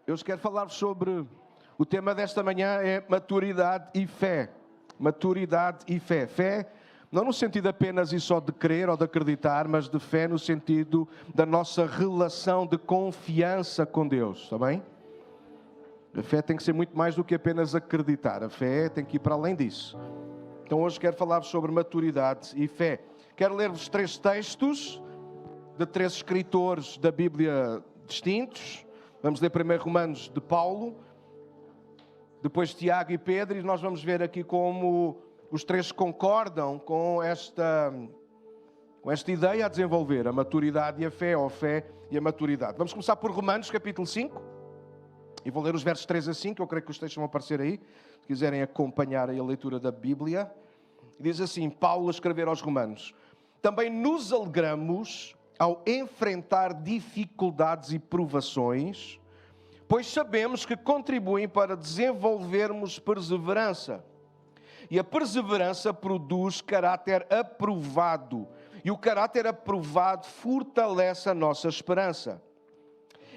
Eu quero falar sobre o tema desta manhã é maturidade e fé. Maturidade e fé. Fé, não no sentido apenas e só de crer ou de acreditar, mas de fé no sentido da nossa relação de confiança com Deus, está bem? A fé tem que ser muito mais do que apenas acreditar. A fé tem que ir para além disso. Então hoje quero falar sobre maturidade e fé. Quero ler-vos 3 textos de 3 escritores da Bíblia distintos. Vamos ler primeiro Romanos de Paulo, depois Tiago e Pedro, e nós vamos ver aqui como os 3 concordam com esta ideia a desenvolver, a maturidade e a fé, ou a fé e a maturidade. Vamos começar por Romanos, capítulo 5, e vou ler os versos 3 a 5, eu creio que os textos vão aparecer aí, se quiserem acompanhar aí a leitura da Bíblia. Diz assim, Paulo a escrever aos Romanos: também nos alegramos ao enfrentar dificuldades e provações, pois sabemos que contribuem para desenvolvermos perseverança. E a perseverança produz caráter aprovado. E o caráter aprovado fortalece a nossa esperança.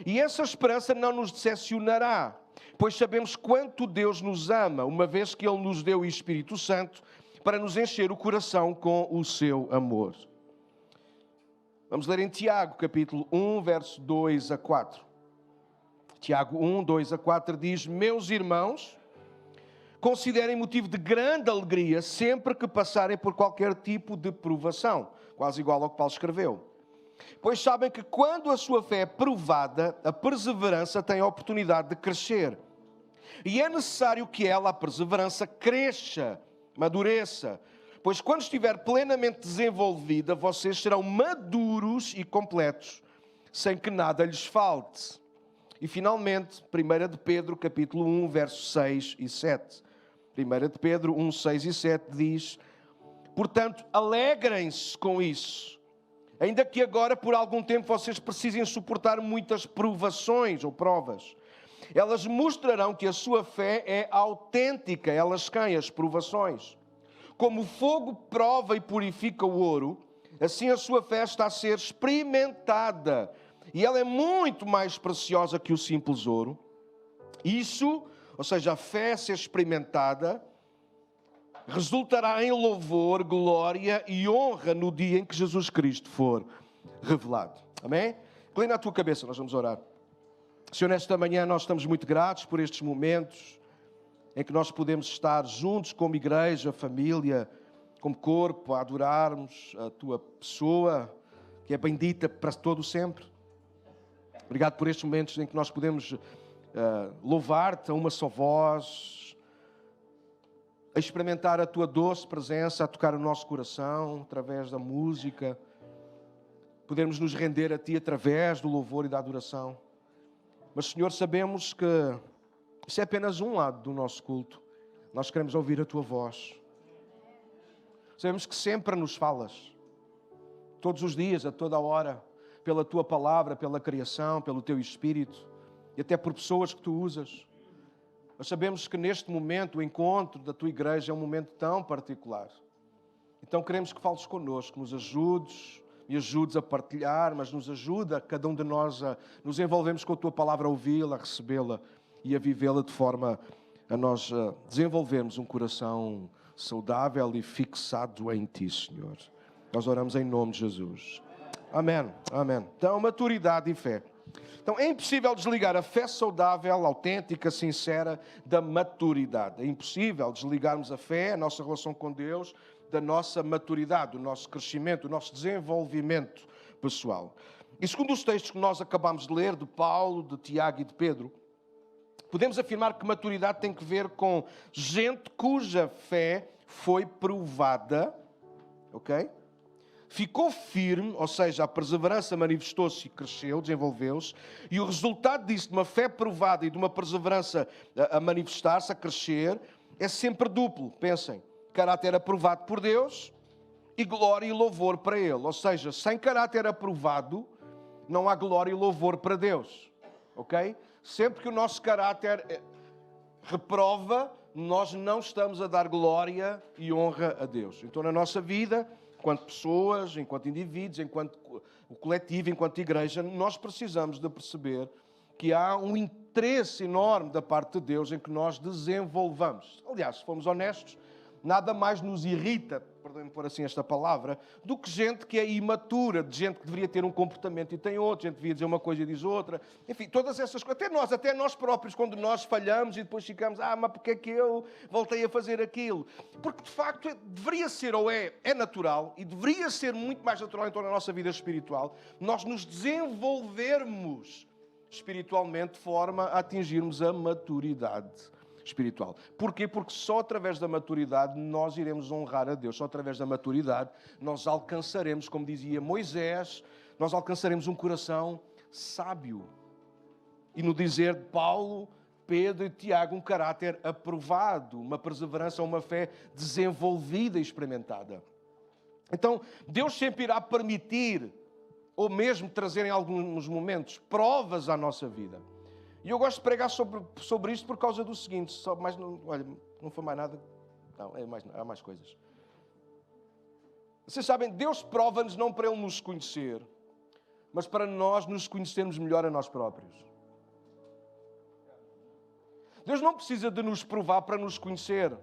E essa esperança não nos decepcionará, pois sabemos quanto Deus nos ama, uma vez que Ele nos deu o Espírito Santo para nos encher o coração com o seu amor. Vamos ler em Tiago, capítulo 1, verso 2 a 4. Tiago 1, 2 a 4 diz: meus irmãos, considerem motivo de grande alegria sempre que passarem por qualquer tipo de provação, quase igual ao que Paulo escreveu. Pois sabem que quando a sua fé é provada, a perseverança tem a oportunidade de crescer. E é necessário que ela, a perseverança, cresça, amadureça. Pois quando estiver plenamente desenvolvida, vocês serão maduros e completos, sem que nada lhes falte. E finalmente, 1 de Pedro, capítulo 1, versos 6 e 7. 1 de Pedro 1, 6 e 7 diz: portanto, alegrem-se com isso, ainda que agora por algum tempo vocês precisem suportar muitas provações ou provas. Elas mostrarão que a sua fé é autêntica. Elas quem? As provações. Como o fogo prova e purifica o ouro, assim a sua fé está a ser experimentada. E ela é muito mais preciosa que o simples ouro. Isso, ou seja, a fé a ser experimentada, resultará em louvor, glória e honra no dia em que Jesus Cristo for revelado. Amém? Inclina a tua cabeça, nós vamos orar. Senhor, nesta manhã nós estamos muito gratos por estes momentos em que nós podemos estar juntos como igreja, família, como corpo, a adorarmos a Tua pessoa, que é bendita para todo sempre. Obrigado por estes momentos em que nós podemos louvar-Te a uma só voz, a experimentar a Tua doce presença, a tocar o nosso coração através da música, podermos nos render a Ti através do louvor e da adoração. Mas, Senhor, sabemos que isso é apenas um lado do nosso culto. Nós queremos ouvir a Tua voz. Sabemos que sempre nos falas, todos os dias, a toda a hora, pela Tua palavra, pela criação, pelo Teu Espírito e até por pessoas que Tu usas. Mas sabemos que neste momento o encontro da Tua igreja é um momento tão particular. Então queremos que fales connosco, nos ajudes, me ajudes a partilhar, mas nos ajuda, cada um de nós, a nos envolvermos com a Tua palavra, a ouvi-la, a recebê-la e a vivê-la de forma a nós desenvolvermos um coração saudável e fixado em Ti, Senhor. Nós oramos em nome de Jesus. Amém. Amém. Então, maturidade e fé. Então, é impossível desligar a fé saudável, autêntica, sincera, da maturidade. É impossível desligarmos a fé, a nossa relação com Deus, da nossa maturidade, do nosso crescimento, do nosso desenvolvimento pessoal. E segundo os textos que nós acabamos de ler, de Paulo, de Tiago e de Pedro, podemos afirmar que maturidade tem que ver com gente cuja fé foi provada, ok? Ficou firme, ou seja, a perseverança manifestou-se e cresceu, desenvolveu-se, e o resultado disso, de uma fé provada e de uma perseverança a manifestar-se, a crescer, é sempre duplo. Pensem, caráter aprovado por Deus e glória e louvor para Ele. Ou seja, sem caráter aprovado, não há glória e louvor para Deus, ok? Sempre que o nosso caráter reprova, nós não estamos a dar glória e honra a Deus. Então, na nossa vida, enquanto pessoas, enquanto indivíduos, enquanto o coletivo, enquanto igreja, nós precisamos de perceber que há um interesse enorme da parte de Deus em que nós desenvolvamos. Aliás, se formos honestos, nada mais nos irrita, perdoem-me por assim esta palavra, do que gente que é imatura, de gente que deveria ter um comportamento e tem outro, gente que devia dizer uma coisa e diz outra. Enfim, todas essas coisas. Até nós próprios, quando nós falhamos e depois ficamos, mas porque é que eu voltei a fazer aquilo? Porque, de facto, deveria ser, ou é natural, e deveria ser muito mais natural em toda a nossa vida espiritual, nós nos desenvolvermos espiritualmente de forma a atingirmos a maturidade espiritual. Porquê? Porque só através da maturidade nós iremos honrar a Deus. Só através da maturidade nós alcançaremos, como dizia Moisés, nós alcançaremos um coração sábio. E no dizer de Paulo, Pedro e Tiago, um caráter aprovado, uma perseverança, uma fé desenvolvida e experimentada. Então, Deus sempre irá permitir, ou mesmo trazer em alguns momentos, provas à nossa vida. E eu gosto de pregar sobre isto por causa do seguinte, não foi mais nada, não, há mais coisas. Vocês sabem, Deus prova-nos não para Ele nos conhecer, mas para nós nos conhecermos melhor a nós próprios. Deus não precisa de nos provar para nos conhecer.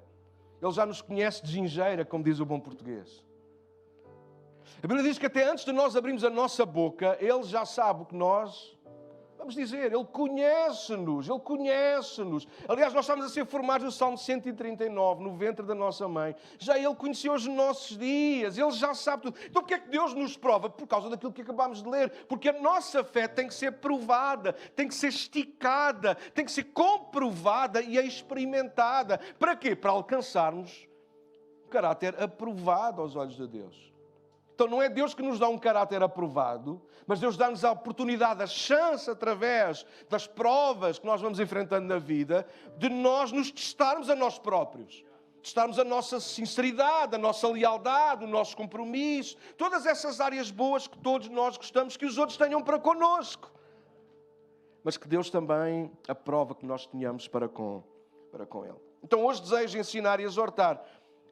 Ele já nos conhece de gingeira, como diz o bom português. A Bíblia diz que até antes de nós abrirmos a nossa boca, Ele já sabe o que nós vamos dizer. Ele conhece-nos, Ele conhece-nos. Aliás, nós estamos a ser formados no Salmo 139, no ventre da nossa mãe. Já Ele conheceu os nossos dias, Ele já sabe tudo. Então porquê é que Deus nos prova? Por causa daquilo que acabámos de ler. Porque a nossa fé tem que ser provada, tem que ser esticada, tem que ser comprovada e experimentada. Para quê? Para alcançarmos um caráter aprovado aos olhos de Deus. Então não é Deus que nos dá um caráter aprovado, mas Deus dá-nos a oportunidade, a chance, através das provas que nós vamos enfrentando na vida, de nós nos testarmos a nós próprios. Testarmos a nossa sinceridade, a nossa lealdade, o nosso compromisso, todas essas áreas boas que todos nós gostamos que os outros tenham para connosco. Mas que Deus também aprova que nós tenhamos para com Ele. Então hoje desejo ensinar e exortar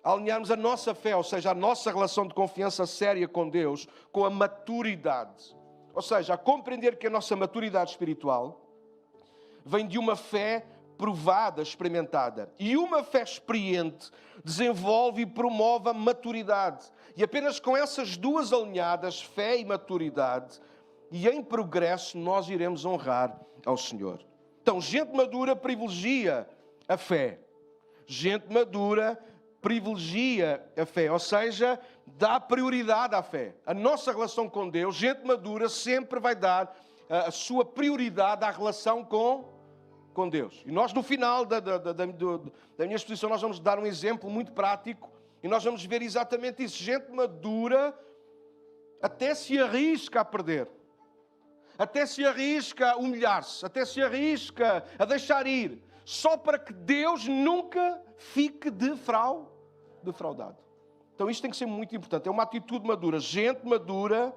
a alinharmos a nossa fé, ou seja, a nossa relação de confiança séria com Deus, com a maturidade. Ou seja, a compreender que a nossa maturidade espiritual vem de uma fé provada, experimentada. E uma fé experiente desenvolve e promove a maturidade. E apenas com essas duas alinhadas, fé e maturidade, e em progresso, nós iremos honrar ao Senhor. Então, gente madura privilegia a fé. Gente madura privilegia a fé, ou seja, dá prioridade à fé. A nossa relação com Deus, gente madura, sempre vai dar a sua prioridade à relação com Deus. E nós, no final da minha exposição, nós vamos dar um exemplo muito prático e nós vamos ver exatamente isso. Gente madura até se arrisca a perder, até se arrisca a humilhar-se, até se arrisca a deixar ir, só para que Deus nunca fique defraudado. Então isto tem que ser muito importante. É uma atitude madura. Gente madura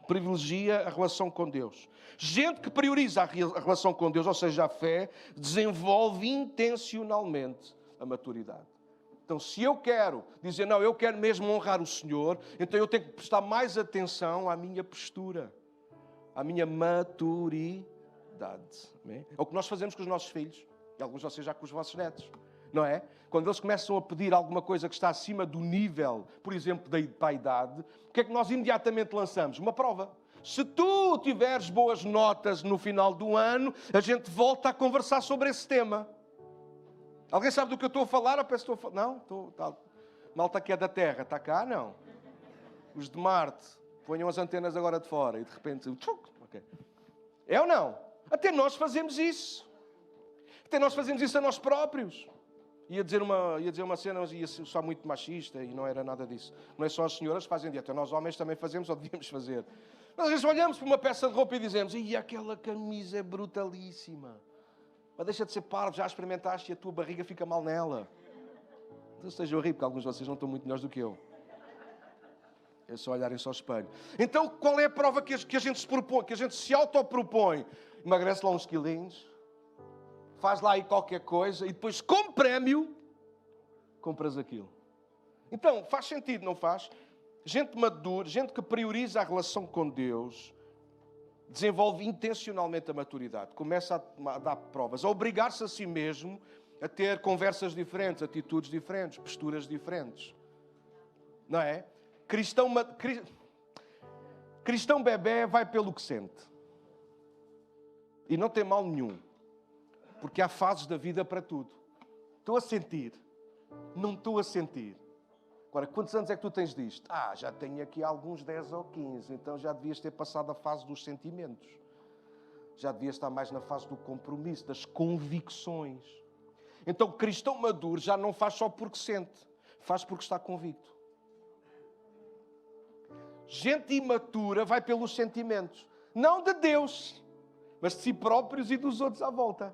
privilegia a relação com Deus. Gente que prioriza a relação com Deus, ou seja, a fé, desenvolve intencionalmente a maturidade. Então, se eu quero dizer, não, eu quero mesmo honrar o Senhor, então eu tenho que prestar mais atenção à minha postura, à minha maturidade. É o que nós fazemos com os nossos filhos, e alguns de vocês já com os vossos netos, não é? Quando eles começam a pedir alguma coisa que está acima do nível, por exemplo, da idade, o que é que nós imediatamente lançamos? Uma prova. Se tu tiveres boas notas no final do ano, a gente volta a conversar sobre esse tema. Alguém sabe do que eu estou a falar? Eu penso que estou a falar. Não? Malta que é da Terra, está cá? Não. Os de Marte, ponham as antenas agora de fora e de repente... Okay. É ou não? Até nós fazemos isso. Até nós fazemos isso a nós próprios. Ia dizer uma cena, mas ia ser só muito machista e não era nada disso. Não é só as senhoras que fazem dieta, nós homens também fazemos ou devíamos fazer. Mas às vezes olhamos para uma peça de roupa e dizemos, e aquela camisa é brutalíssima. Mas deixa de ser parvo, já experimentaste e a tua barriga fica mal nela. Não estejam a rir, porque alguns de vocês não estão muito melhores do que eu. É só olharem só ao espelho. Então, qual é a prova que a gente se propõe, que a gente se autopropõe? Emagrece lá uns quilinhos, faz lá aí qualquer coisa e depois, como prémio, compras aquilo. Então, faz sentido, não faz? Gente madura, gente que prioriza a relação com Deus, desenvolve intencionalmente a maturidade. Começa a dar provas, a obrigar-se a si mesmo a ter conversas diferentes, atitudes diferentes, posturas diferentes. Não é? Cristão bebé vai pelo que sente. E não tem mal nenhum. Porque há fases da vida para tudo. Estou a sentir. Não estou a sentir. Agora, quantos anos é que tu tens disto? Já tenho aqui alguns 10 ou 15. Então já devias ter passado a fase dos sentimentos. Já devias estar mais na fase do compromisso, das convicções. Então, o cristão maduro já não faz só porque sente. Faz porque está convicto. Gente imatura vai pelos sentimentos. Não de Deus, mas de si próprios e dos outros à volta.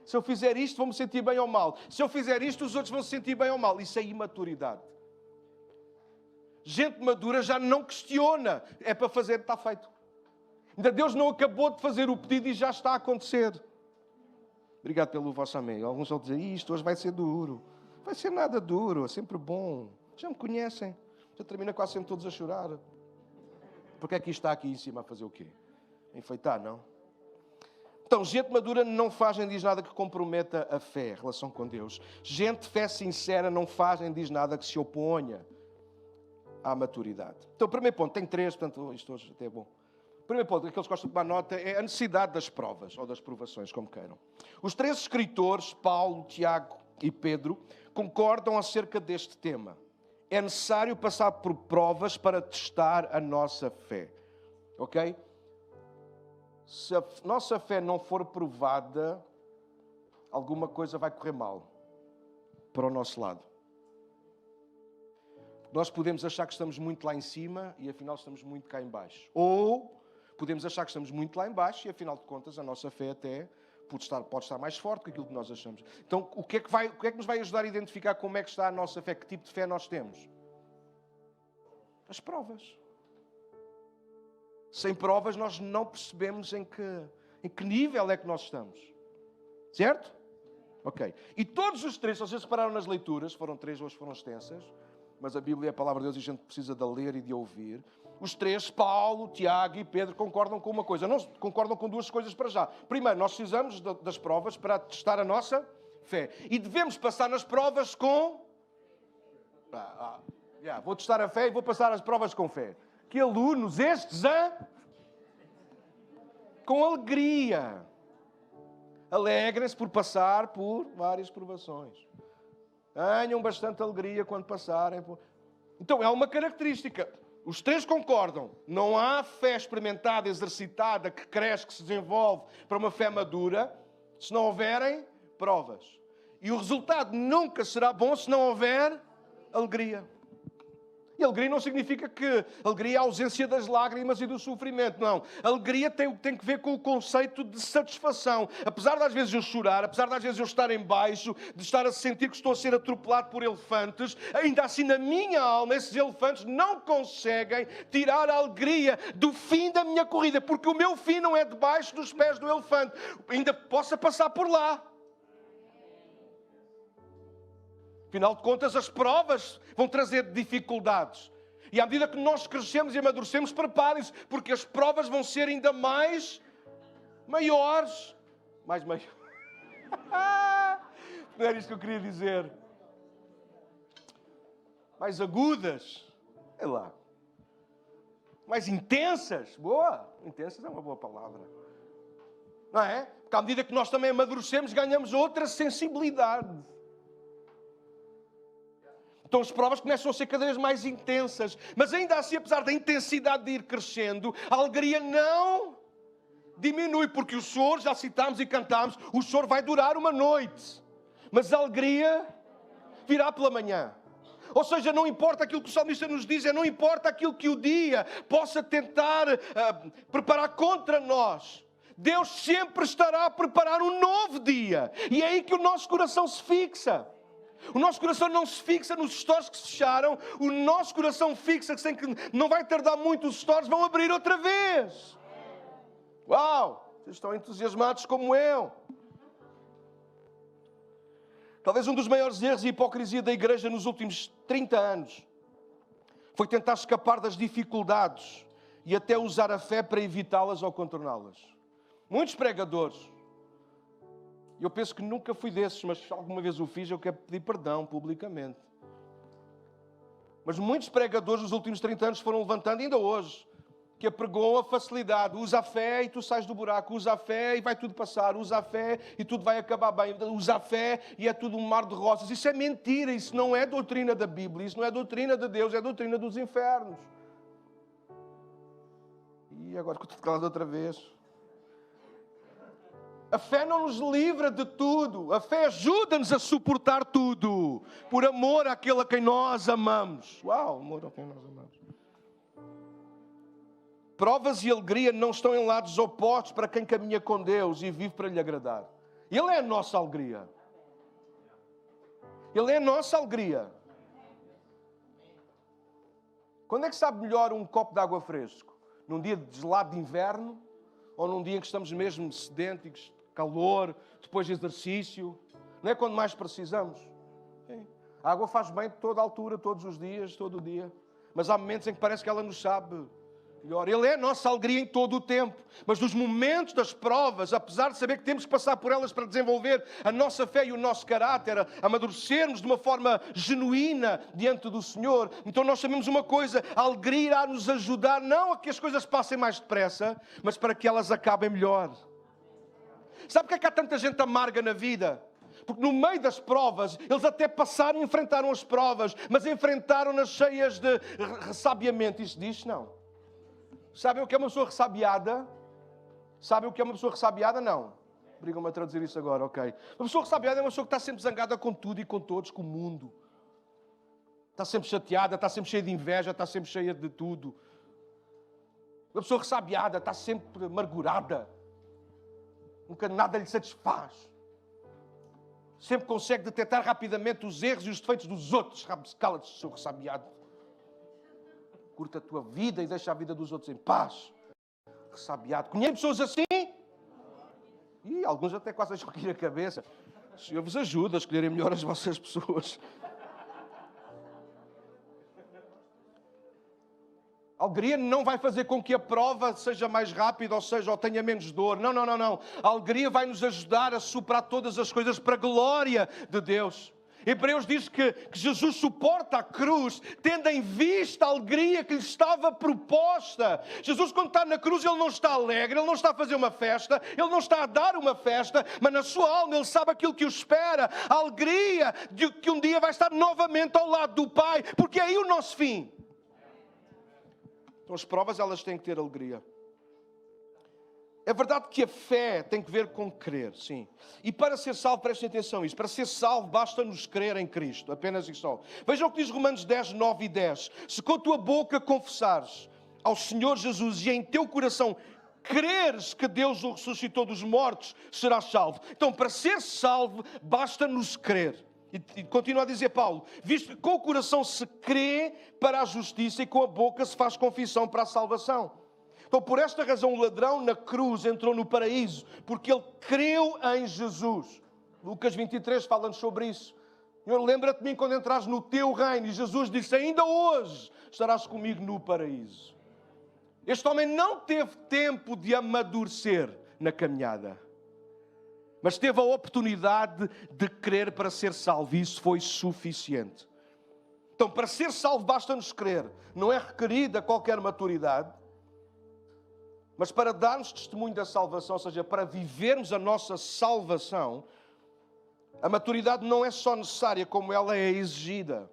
Se eu fizer isto, vou-me sentir bem ou mal. Se eu fizer isto, os outros vão se sentir bem ou mal. Isso é imaturidade. Gente madura já não questiona. É para fazer, está feito. Ainda Deus não acabou de fazer o pedido e já está a acontecer. Obrigado pelo vosso amém. Alguns vão dizer, isto hoje vai ser duro. Vai ser nada duro, é sempre bom. Já me conhecem. Já termina quase sempre todos a chorar. Porque é que isto está aqui em cima a fazer o quê? Enfeitar, não? Então, gente madura não faz nem diz nada que comprometa a fé, a relação com Deus. Gente de fé sincera não faz nem diz nada que se oponha à maturidade. Então, o primeiro ponto, tem 3, portanto, isto hoje até é bom. O primeiro ponto, aqueles que gostam de tomar nota, é a necessidade das provas, ou das provações, como queiram. Os 3 escritores, Paulo, Tiago e Pedro, concordam acerca deste tema. É necessário passar por provas para testar a nossa fé. Ok? Se a nossa fé não for provada, alguma coisa vai correr mal para o nosso lado. Nós podemos achar que estamos muito lá em cima e afinal estamos muito cá em baixo. Ou podemos achar que estamos muito lá em baixo e afinal de contas a nossa fé até pode estar mais forte que aquilo que nós achamos. Então o que é que nos vai ajudar a identificar como é que está a nossa fé? Que tipo de fé nós temos? As provas. Sem provas nós não percebemos em que nível é que nós estamos. Certo? Ok. E todos os 3, se vocês separaram nas leituras, foram 3, hoje foram extensas, mas a Bíblia é a palavra de Deus e a gente precisa de ler e de ouvir. Os 3, Paulo, Tiago e Pedro, concordam com uma coisa. Não concordam com 2 coisas para já. Primeiro, nós precisamos das provas para testar a nossa fé. E devemos passar nas provas com... vou testar a fé e vou passar as provas com fé. Que alunos estes, com alegria. Alegrem-se por passar por várias provações. Tenham bastante alegria quando passarem por... Então, é uma característica. Os 3 concordam. Não há fé experimentada, exercitada, que cresce, que se desenvolve para uma fé madura, se não houverem provas. E o resultado nunca será bom se não houver alegria. E alegria não significa que alegria é a ausência das lágrimas e do sofrimento. Não. Alegria tem que ver com o conceito de satisfação. Apesar de às vezes eu chorar, apesar de às vezes eu estar em baixo, de estar a sentir que estou a ser atropelado por elefantes, ainda assim na minha alma esses elefantes não conseguem tirar a alegria do fim da minha corrida. Porque o meu fim não é debaixo dos pés do elefante. Ainda possa passar por lá. Afinal de contas, as provas vão trazer dificuldades. E à medida que nós crescemos e amadurecemos, preparem-se, porque as provas vão ser ainda mais maiores. Não era isto que eu queria dizer. Mais agudas. Sei lá. Mais intensas. Boa. Intensas é uma boa palavra. Não é? Porque à medida que nós também amadurecemos, ganhamos outra sensibilidade. Então as provas começam a ser cada vez mais intensas. Mas ainda assim, apesar da intensidade de ir crescendo, a alegria não diminui. Porque o choro, já citámos e cantámos, o choro vai durar uma noite. Mas a alegria virá pela manhã. Ou seja, não importa aquilo que o salmista nos diz, não importa aquilo que o dia possa tentar preparar contra nós. Deus sempre estará a preparar um novo dia. E é aí que o nosso coração se fixa. O nosso coração não se fixa nos stores que se fecharam. O nosso coração fixa sem que não vai tardar muito, os stores vão abrir outra vez. Uau! Vocês estão entusiasmados como eu. Talvez um dos maiores erros e hipocrisia da igreja nos últimos 30 anos foi tentar escapar das dificuldades e até usar a fé para evitá-las ou contorná-las. Muitos pregadores, eu penso que nunca fui desses, mas se alguma vez o fiz, eu quero pedir perdão publicamente. Mas muitos pregadores nos últimos 30 anos foram levantando, ainda hoje, que apregoam a facilidade. Usa a fé e tu sais do buraco. Usa a fé e vai tudo passar. Usa a fé e tudo vai acabar bem. Usa a fé e é tudo um mar de rosas. Isso é mentira. Isso não é doutrina da Bíblia. Isso não é doutrina de Deus. É doutrina dos infernos. E agora que eu estou calado outra vez. A fé não nos livra de tudo. A fé ajuda-nos a suportar tudo. Por amor àquele a quem nós amamos. Uau, amor a quem nós amamos. Provas e alegria não estão em lados opostos para quem caminha com Deus e vive para lhe agradar. Ele é a nossa alegria. Ele é a nossa alegria. Quando é que sabe melhor um copo de água fresco? Num dia de gelado de inverno? Ou num dia em que estamos mesmo sedentos, calor, depois de exercício? Não é quando mais precisamos? Sim. A água faz bem de toda a altura, todos os dias, todo o dia. Mas há momentos em que parece que ela nos sabe melhor. Ele é a nossa alegria em todo o tempo. Mas nos momentos das provas, apesar de saber que temos que passar por elas para desenvolver a nossa fé e o nosso caráter, amadurecermos de uma forma genuína diante do Senhor, então nós sabemos uma coisa: a alegria irá nos ajudar não a que as coisas passem mais depressa, mas para que elas acabem melhor. Sabe porque é que há tanta gente amarga na vida? Porque no meio das provas, eles até passaram e enfrentaram as provas, mas enfrentaram-nas cheias de ressabiamento. Isto diz? Não. Sabem o que é uma pessoa ressabiada? Sabem o que é uma pessoa ressabiada? Não. Obrigam-me a traduzir isso agora, ok. Uma pessoa ressabiada é uma pessoa que está sempre zangada com tudo e com todos, com o mundo. Está sempre chateada, está sempre cheia de inveja, está sempre cheia de tudo. Uma pessoa ressabiada está sempre amargurada. Nunca nada lhe satisfaz. Sempre consegue detectar rapidamente os erros e os defeitos dos outros. Cala-te, seu ressabiado. Curta a tua vida e deixa a vida dos outros em paz. Ressabiado. Conhece pessoas assim? E alguns até quase deixam cair a cabeça. O Senhor vos ajuda a escolherem melhor as vossas pessoas. A alegria não vai fazer com que a prova seja mais rápida, ou seja, ou tenha menos dor. Não, não, não, não. A alegria vai nos ajudar a superar todas as coisas para a glória de Deus. Hebreus diz que Jesus suporta a cruz, tendo em vista a alegria que lhe estava proposta. Jesus, quando está na cruz, ele não está alegre, ele não está a fazer uma festa, ele não está a dar uma festa, mas na sua alma ele sabe aquilo que o espera, a alegria de que um dia vai estar novamente ao lado do Pai, porque é aí o nosso fim. Então as provas, elas têm que ter alegria. É verdade que a fé tem que ver com crer, sim. E para ser salvo, prestem atenção a isto, para ser salvo basta-nos crer em Cristo, apenas e só. Vejam o que diz Romanos 10, 9 e 10. Se com a tua boca confessares ao Senhor Jesus e em teu coração creres que Deus o ressuscitou dos mortos, serás salvo. Então, para ser salvo, basta-nos crer. E continua a dizer Paulo, visto que com o coração se crê para a justiça e com a boca se faz confissão para a salvação. Então, por esta razão, o ladrão na cruz entrou no paraíso, porque ele creu em Jesus. Lucas 23 fala-nos sobre isso. Senhor, lembra-te de mim quando entras no teu reino. E Jesus disse, ainda hoje estarás comigo no paraíso. Este homem não teve tempo de amadurecer na caminhada, mas teve a oportunidade de crer para ser salvo. E isso foi suficiente. Então, para ser salvo, basta-nos crer. Não é requerida qualquer maturidade. Mas para darmos testemunho da salvação, ou seja, para vivermos a nossa salvação, a maturidade não é só necessária, como ela é exigida.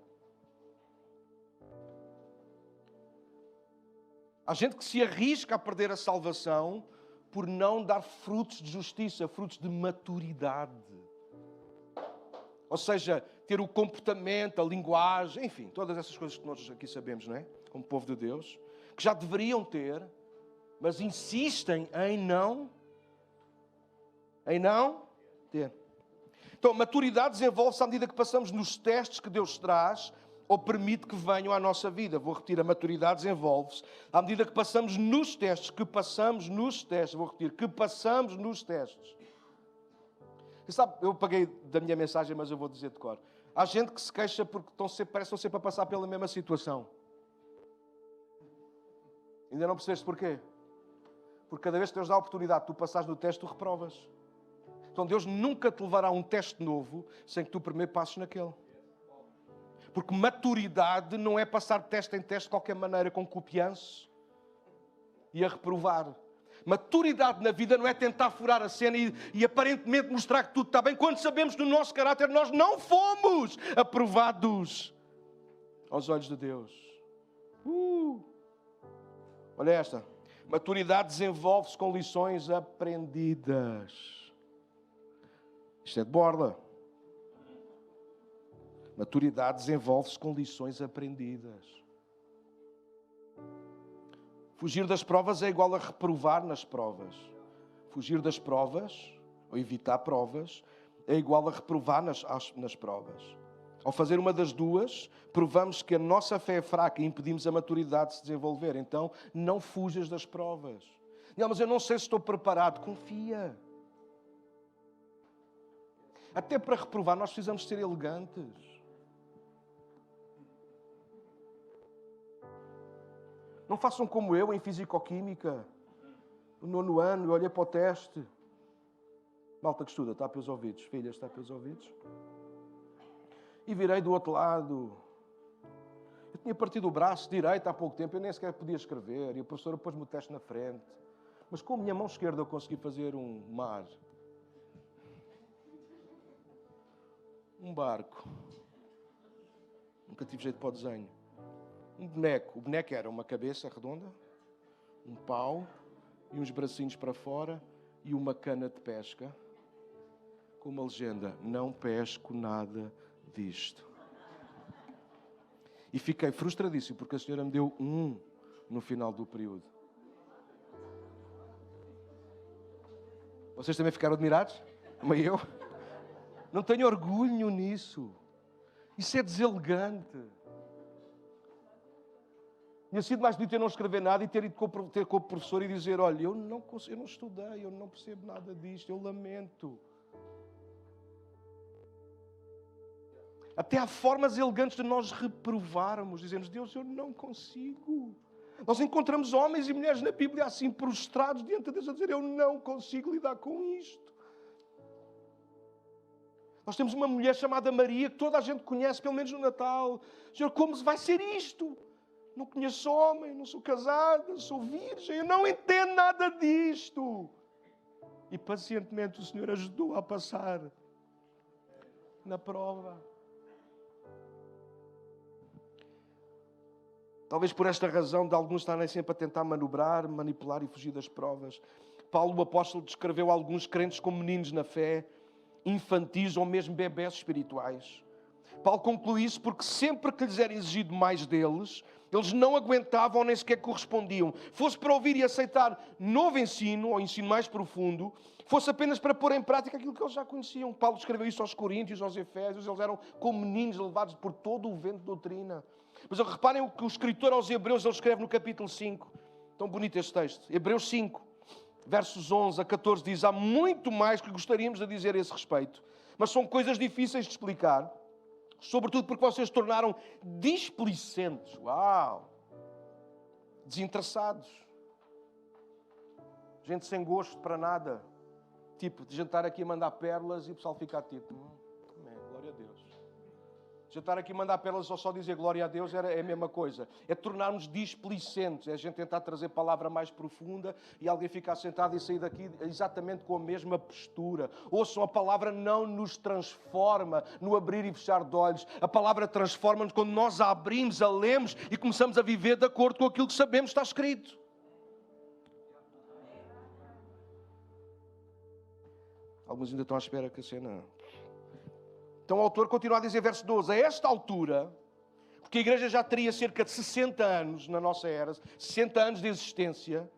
Há gente que se arrisca a perder a salvação por não dar frutos de justiça, frutos de maturidade. Ou seja, ter o comportamento, a linguagem, enfim, todas essas coisas que nós aqui sabemos, não é? Como povo de Deus, que já deveriam ter, mas insistem em não ter. Então, a maturidade desenvolve-se à medida que passamos nos testes que Deus traz ou permite que venham à nossa vida. Vou repetir, a maturidade desenvolve-se à medida que passamos nos testes, que passamos nos testes. E sabe, eu paguei da minha mensagem, mas eu vou dizer de cor. Há gente que se queixa porque parecem sempre a passar pela mesma situação. Ainda não percebeste porquê? Porque cada vez que Deus dá a oportunidade de tu passares no teste, tu reprovas. Então Deus nunca te levará a um teste novo sem que tu primeiro passes naquele. Porque maturidade não é passar de teste em teste de qualquer maneira, com copianço e a reprovar. Maturidade na vida não é tentar furar a cena e aparentemente mostrar que tudo está bem, quando sabemos que no nosso caráter nós não fomos aprovados aos olhos de Deus. Olha esta. Maturidade desenvolve-se com lições aprendidas. Isto é de borla. Maturidade desenvolve-se com lições aprendidas. Fugir das provas é igual a reprovar nas provas. Fugir das provas, ou evitar provas, é igual a reprovar nas provas. Ao fazer uma das duas, provamos que a nossa fé é fraca e impedimos a maturidade de se desenvolver. Então, não fujas das provas. Não, mas eu não sei se estou preparado. Confia. Até para reprovar, nós precisamos ser elegantes. Não façam como eu em Fisicoquímica. No 9º ano, eu olhei para o teste. Malta que estuda, está pelos ouvidos. Filhas, está pelos ouvidos. E virei do outro lado. Eu tinha partido o braço direito há pouco tempo, eu nem sequer podia escrever. E a professora pôs-me o teste na frente. Mas com a minha mão esquerda eu consegui fazer um mar. Um barco. Nunca tive jeito para o desenho. Um boneco. O boneco era uma cabeça redonda, um pau e uns bracinhos para fora e uma cana de pesca. Com uma legenda: não pesco nada disto. E fiquei frustradíssimo porque a senhora me deu 1 no final do período. Vocês também ficaram admirados? Como eu? Não tenho orgulho nisso. Isso é deselegante. Tinha sido mais bonito eu não escrever nada e ter ido ter com o professor e dizer: olha, eu não estudei, eu não percebo nada disto, eu lamento. Até há formas elegantes de nós reprovarmos. Dizemos: Deus, eu não consigo. Nós encontramos homens e mulheres na Bíblia assim prostrados diante de Deus a dizer: eu não consigo lidar com isto. Nós temos uma mulher chamada Maria que toda a gente conhece, pelo menos no Natal. Senhor, como vai ser isto? Não conheço homem, não sou casada, sou virgem, eu não entendo nada disto. E pacientemente o Senhor ajudou a passar na prova. Talvez por esta razão de alguns estarem sempre a tentar manobrar, manipular e fugir das provas. Paulo, o apóstolo, descreveu alguns crentes como meninos na fé, infantis ou mesmo bebés espirituais. Paulo conclui isso porque sempre que lhes era exigido mais deles, eles não aguentavam nem sequer correspondiam. Fosse para ouvir e aceitar novo ensino, ou ensino mais profundo, fosse apenas para pôr em prática aquilo que eles já conheciam. Paulo escreveu isso aos Coríntios, aos Efésios, eles eram como meninos levados por todo o vento de doutrina. Mas reparem o que o escritor aos Hebreus ele escreve no capítulo 5. Tão bonito este texto. Hebreus 5, versos 11 a 14 diz: há muito mais que gostaríamos de dizer a esse respeito, mas são coisas difíceis de explicar, sobretudo porque vocês se tornaram displicentes. Uau! Desinteressados. Gente sem gosto para nada. Tipo, de jantar aqui a mandar pérolas e o pessoal fica tipo, glória a Deus. Jantar aqui a mandar pérolas ou só dizer glória a Deus é a mesma coisa. É tornarmos displicentes. É a gente tentar trazer palavra mais profunda e alguém ficar sentado e sair daqui exatamente com a mesma postura. Ouçam, a palavra não nos transforma no abrir e fechar de olhos. A palavra transforma-nos quando nós a abrimos, a lemos e começamos a viver de acordo com aquilo que sabemos está escrito. Alguns ainda estão à espera que a cena... Então o autor continua a dizer, verso 12, a esta altura, porque a igreja já teria cerca de 60 anos na nossa era, 60 anos de existência,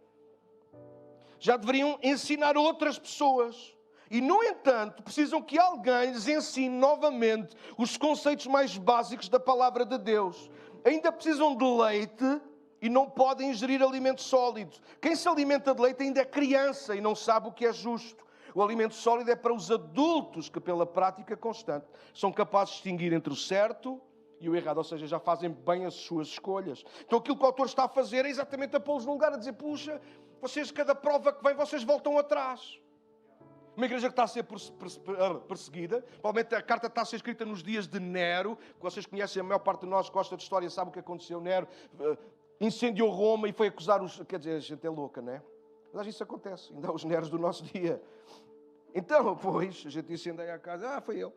já deveriam ensinar outras pessoas. E, no entanto, precisam que alguém lhes ensine novamente os conceitos mais básicos da palavra de Deus. Ainda precisam de leite e não podem ingerir alimento sólido. Quem se alimenta de leite ainda é criança e não sabe o que é justo. O alimento sólido é para os adultos que, pela prática constante, são capazes de distinguir entre o certo e o errado, ou seja, já fazem bem as suas escolhas. Então aquilo que o autor está a fazer é exatamente a pô-los no lugar, a dizer, puxa, vocês, cada prova que vem, vocês voltam atrás. Uma igreja que está a ser perseguida, provavelmente a carta está a ser escrita nos dias de Nero, que vocês conhecem, a maior parte de nós gosta de história, sabe o que aconteceu. Nero incendiou Roma e foi acusar os... Quer dizer, a gente é louca, não é? Mas isso acontece, ainda há os Neros do nosso dia. Então, pois, a gente incendeia a casa, foi ele,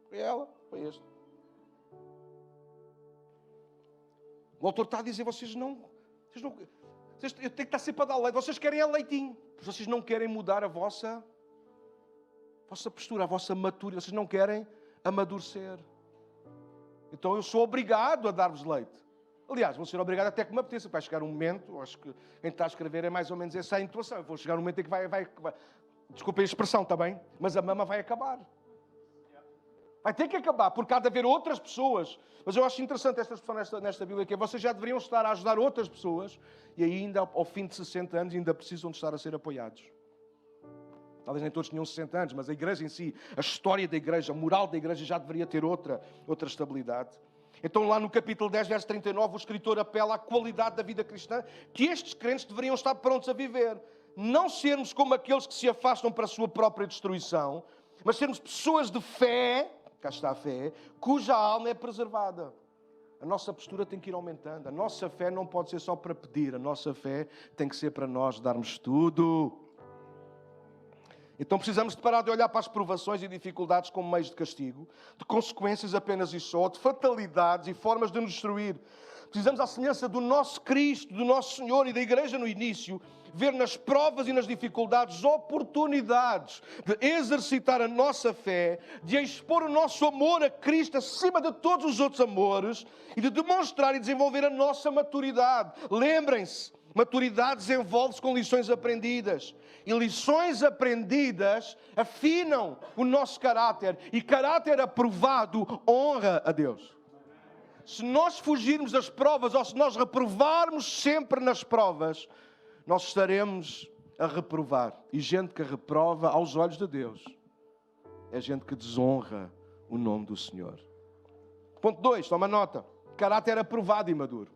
foi ela, foi este. O autor está a dizer, vocês não eu tenho que estar sempre a dar leite, vocês querem a leitinho, vocês não querem mudar a vossa postura, a vossa maturidade, vocês não querem amadurecer. Então eu sou obrigado a dar-vos leite. Aliás, vou ser obrigado até que me apeteça. Vai chegar um momento, acho que quem está a escrever é mais ou menos essa a intuação. Vou chegar um momento em que vai desculpem a expressão, está bem? Mas a mama vai acabar. Vai ter que acabar, porque há de haver outras pessoas. Mas eu acho interessante esta expressão nesta Bíblia, que é, vocês já deveriam estar a ajudar outras pessoas e ainda ao fim de 60 anos ainda precisam de estar a ser apoiados. Talvez nem todos tenham 60 anos, mas a igreja em si, a história da igreja, a moral da igreja já deveria ter outra estabilidade. Então lá no capítulo 10, verso 39, o escritor apela à qualidade da vida cristã que estes crentes deveriam estar prontos a viver. Não sermos como aqueles que se afastam para a sua própria destruição, mas sermos pessoas de fé, cá está a fé, cuja alma é preservada. A nossa postura tem que ir aumentando. A nossa fé não pode ser só para pedir. A nossa fé tem que ser para nós darmos tudo. Então precisamos de parar de olhar para as provações e dificuldades como meios de castigo, de consequências apenas e só, de fatalidades e formas de nos destruir. Precisamos, à semelhança do nosso Cristo, do nosso Senhor e da Igreja no início, ver nas provas e nas dificuldades oportunidades de exercitar a nossa fé, de expor o nosso amor a Cristo acima de todos os outros amores e de demonstrar e desenvolver a nossa maturidade. Lembrem-se, maturidade desenvolve-se com lições aprendidas. E lições aprendidas afinam o nosso caráter. E caráter aprovado honra a Deus. Se nós fugirmos das provas ou se nós reprovarmos sempre nas provas, nós estaremos a reprovar. E gente que reprova aos olhos de Deus é gente que desonra o nome do Senhor. Ponto 2, toma nota. Caráter aprovado e maduro.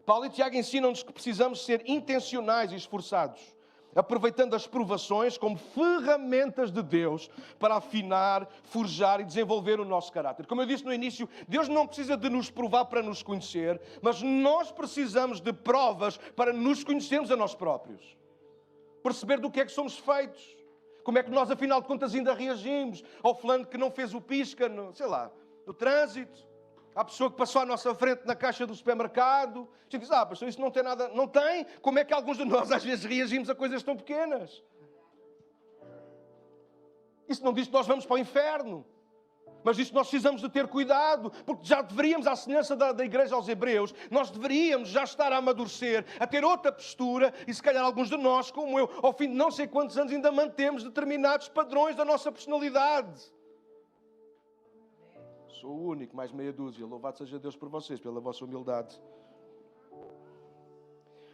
Paulo e Tiago ensinam-nos que precisamos ser intencionais e esforçados, aproveitando as provações como ferramentas de Deus para afinar, forjar e desenvolver o nosso caráter. Como eu disse no início, Deus não precisa de nos provar para nos conhecer, mas nós precisamos de provas para nos conhecermos a nós próprios. Perceber do que é que somos feitos. Como é que nós, afinal de contas, ainda reagimos ao fulano que não fez o pisca, no trânsito. Há pessoa que passou à nossa frente na caixa do supermercado. A gente diz, pastor, isso não tem nada. Não tem? Como é que alguns de nós às vezes reagimos a coisas tão pequenas? Isso não diz que nós vamos para o inferno. Mas diz que nós precisamos de ter cuidado. Porque já deveríamos, à semelhança da igreja aos Hebreus, nós deveríamos já estar a amadurecer, a ter outra postura. E se calhar alguns de nós, como eu, ao fim de não sei quantos anos, ainda mantemos determinados padrões da nossa personalidade. Sou o único, mais meia dúzia. Louvado seja Deus por vocês, pela vossa humildade.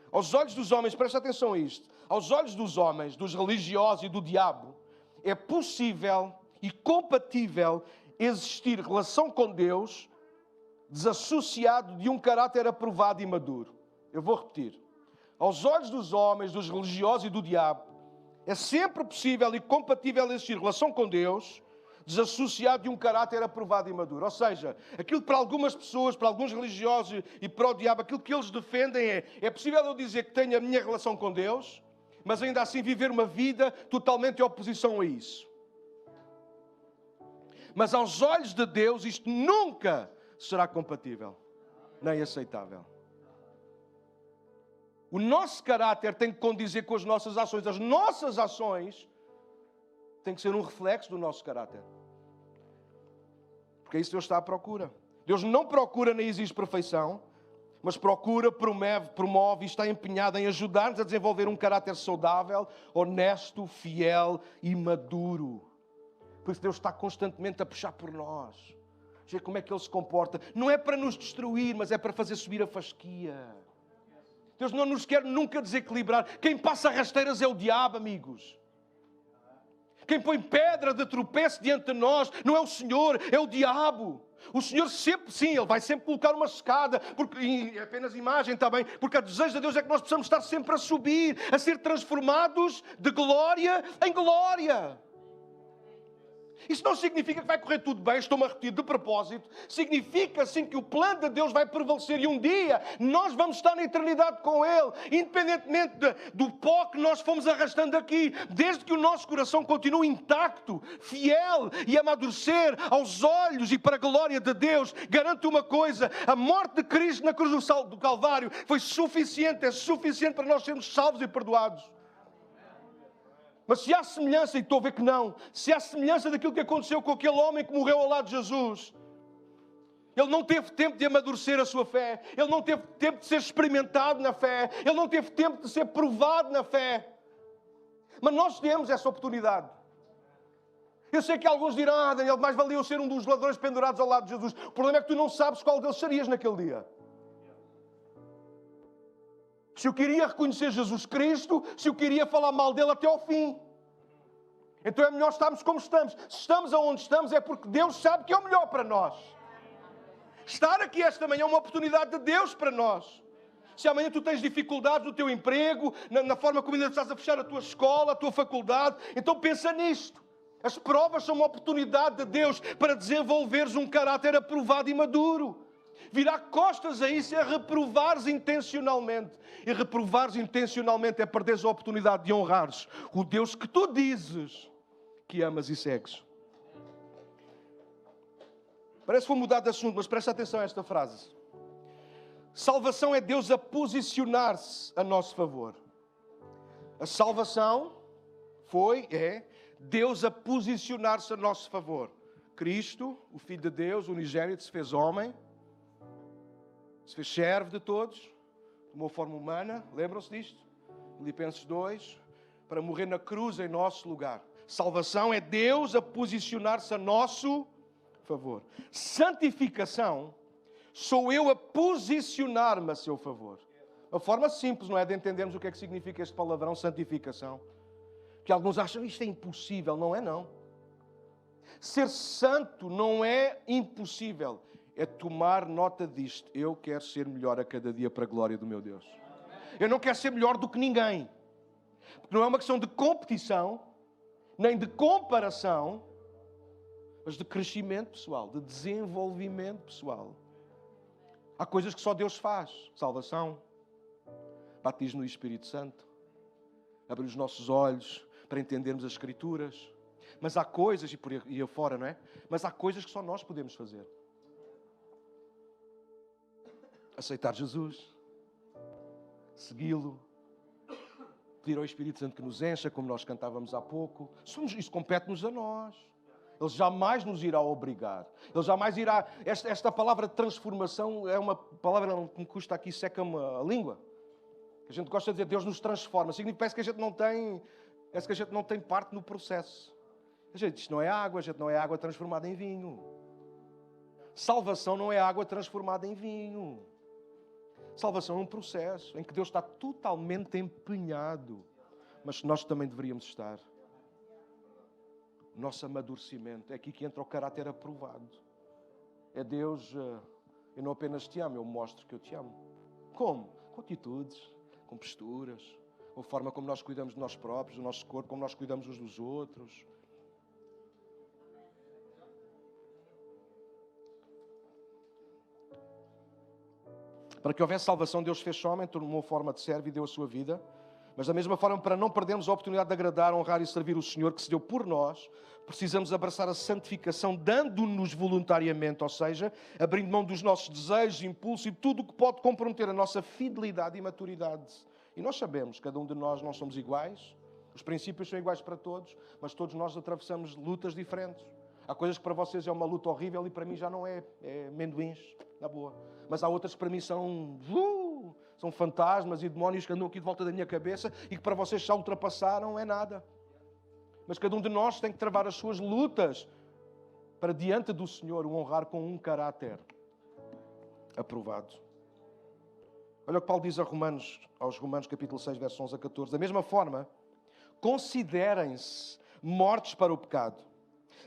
Aos olhos dos homens, presta atenção a isto. Aos olhos dos homens, dos religiosos e do diabo, é possível e compatível existir relação com Deus desassociado de um caráter aprovado e maduro. Eu vou repetir. Aos olhos dos homens, dos religiosos e do diabo, é sempre possível e compatível existir relação com Deus desassociado de um caráter aprovado e maduro. Ou seja, aquilo que para algumas pessoas, para alguns religiosos e para o diabo, aquilo que eles defendem é possível eu dizer que tenho a minha relação com Deus, mas ainda assim viver uma vida totalmente em oposição a isso. Mas aos olhos de Deus isto nunca será compatível, nem aceitável. O nosso caráter tem que condizer com as nossas ações. As nossas ações tem que ser um reflexo do nosso caráter. Porque é isso que Deus está à procura. Deus não procura nem exige perfeição, mas procura, promove e está empenhado em ajudar-nos a desenvolver um caráter saudável, honesto, fiel e maduro. Por isso Deus está constantemente a puxar por nós. Ver como é que Ele se comporta. Não é para nos destruir, mas é para fazer subir a fasquia. Deus não nos quer nunca desequilibrar. Quem passa rasteiras é o diabo, amigos. Quem põe pedra de tropeço diante de nós não é o Senhor, é o diabo. O Senhor sempre, sim, Ele vai sempre colocar uma escada, porque é apenas imagem, está bem? Porque o desejo de Deus é que nós possamos estar sempre a subir, a ser transformados de glória em glória. Isso não significa que vai correr tudo bem, estou-me a repetir de propósito. Significa, sim, que o plano de Deus vai prevalecer e um dia nós vamos estar na eternidade com Ele, independentemente do pó que nós fomos arrastando aqui, desde que o nosso coração continue intacto, fiel e amadurecer aos olhos e para a glória de Deus. Garanto uma coisa, a morte de Cristo na cruz do Calvário foi suficiente, é suficiente para nós sermos salvos e perdoados. Mas se há semelhança, e estou a ver que não, se há semelhança daquilo que aconteceu com aquele homem que morreu ao lado de Jesus, ele não teve tempo de amadurecer a sua fé, ele não teve tempo de ser experimentado na fé, ele não teve tempo de ser provado na fé. Mas nós temos essa oportunidade. Eu sei que alguns dirão, Daniel, mais valia eu ser um dos ladrões pendurados ao lado de Jesus. O problema é que tu não sabes qual deles serias naquele dia. Se eu queria reconhecer Jesus Cristo, se eu queria falar mal dele até ao fim. Então é melhor estarmos como estamos. Se estamos aonde estamos é porque Deus sabe que é o melhor para nós. Estar aqui esta manhã é uma oportunidade de Deus para nós. Se amanhã tu tens dificuldades no teu emprego, na forma como ainda estás a fechar a tua escola, a tua faculdade, então pensa nisto. As provas são uma oportunidade de Deus para desenvolveres um caráter aprovado e maduro. Virar costas a isso é reprovares intencionalmente. E reprovares intencionalmente é perderes a oportunidade de honrares o Deus que tu dizes que amas e segues. Parece que vou mudar de assunto, mas presta atenção a esta frase. Salvação é Deus a posicionar-se a nosso favor. A salvação é Deus a posicionar-se a nosso favor. Cristo, o Filho de Deus, o unigênito, se fez homem, se fez servo de todos, tomou forma humana, lembram-se disto? Filipenses 2, para morrer na cruz em nosso lugar. Salvação é Deus a posicionar-se a nosso favor. Santificação sou eu a posicionar-me a seu favor. Uma forma simples, não é, de entendermos o que é que significa este palavrão, santificação. Que alguns acham isto é impossível. Não é, não. Ser santo não é impossível. É tomar nota disto. Eu quero ser melhor a cada dia para a glória do meu Deus. Eu não quero ser melhor do que ninguém. Porque não é uma questão de competição, nem de comparação, mas de crescimento pessoal, de desenvolvimento pessoal. Há coisas que só Deus faz. Salvação, batismo no Espírito Santo, abrir os nossos olhos para entendermos as Escrituras. Mas há coisas, e por aí afora, não é? Mas há coisas que só nós podemos fazer. Aceitar Jesus, segui-lo, pedir ao Espírito Santo que nos encha, como nós cantávamos há pouco. Isso compete-nos a nós. Ele jamais nos irá obrigar. Ele jamais irá... Esta palavra de transformação é uma palavra que me custa aqui, seca-me a língua. A gente gosta de dizer Deus nos transforma. Parece que a gente não tem... Parece que a gente não tem parte no processo. Isto não é água. A gente não é água transformada em vinho. Salvação não é água transformada em vinho. Salvação é um processo em que Deus está totalmente empenhado. Mas nós também deveríamos estar. Nosso amadurecimento. É aqui que entra o caráter aprovado. É Deus, eu não apenas te amo, eu mostro que eu te amo. Como? Com atitudes, com posturas, com a forma como nós cuidamos de nós próprios, do nosso corpo, como nós cuidamos uns dos outros. Para que houvesse salvação, Deus fez homem, tomou forma de servo e deu a sua vida. Mas da mesma forma, para não perdermos a oportunidade de agradar, honrar e servir o Senhor que se deu por nós, precisamos abraçar a santificação, dando-nos voluntariamente, ou seja, abrindo mão dos nossos desejos, impulsos e tudo o que pode comprometer a nossa fidelidade e maturidade. E nós sabemos, cada um de nós não somos iguais, os princípios são iguais para todos, mas todos nós atravessamos lutas diferentes. Há coisas que para vocês é uma luta horrível e para mim já não é, é amendoins, na boa. Mas há outras que para mim são fantasmas e demónios que andam aqui de volta da minha cabeça e que para vocês já ultrapassaram, é nada. Mas cada um de nós tem que travar as suas lutas para diante do Senhor o honrar com um caráter aprovado. Olha o que Paulo diz aos Romanos capítulo 6, versos 11 a 14. Da mesma forma, considerem-se mortos para o pecado,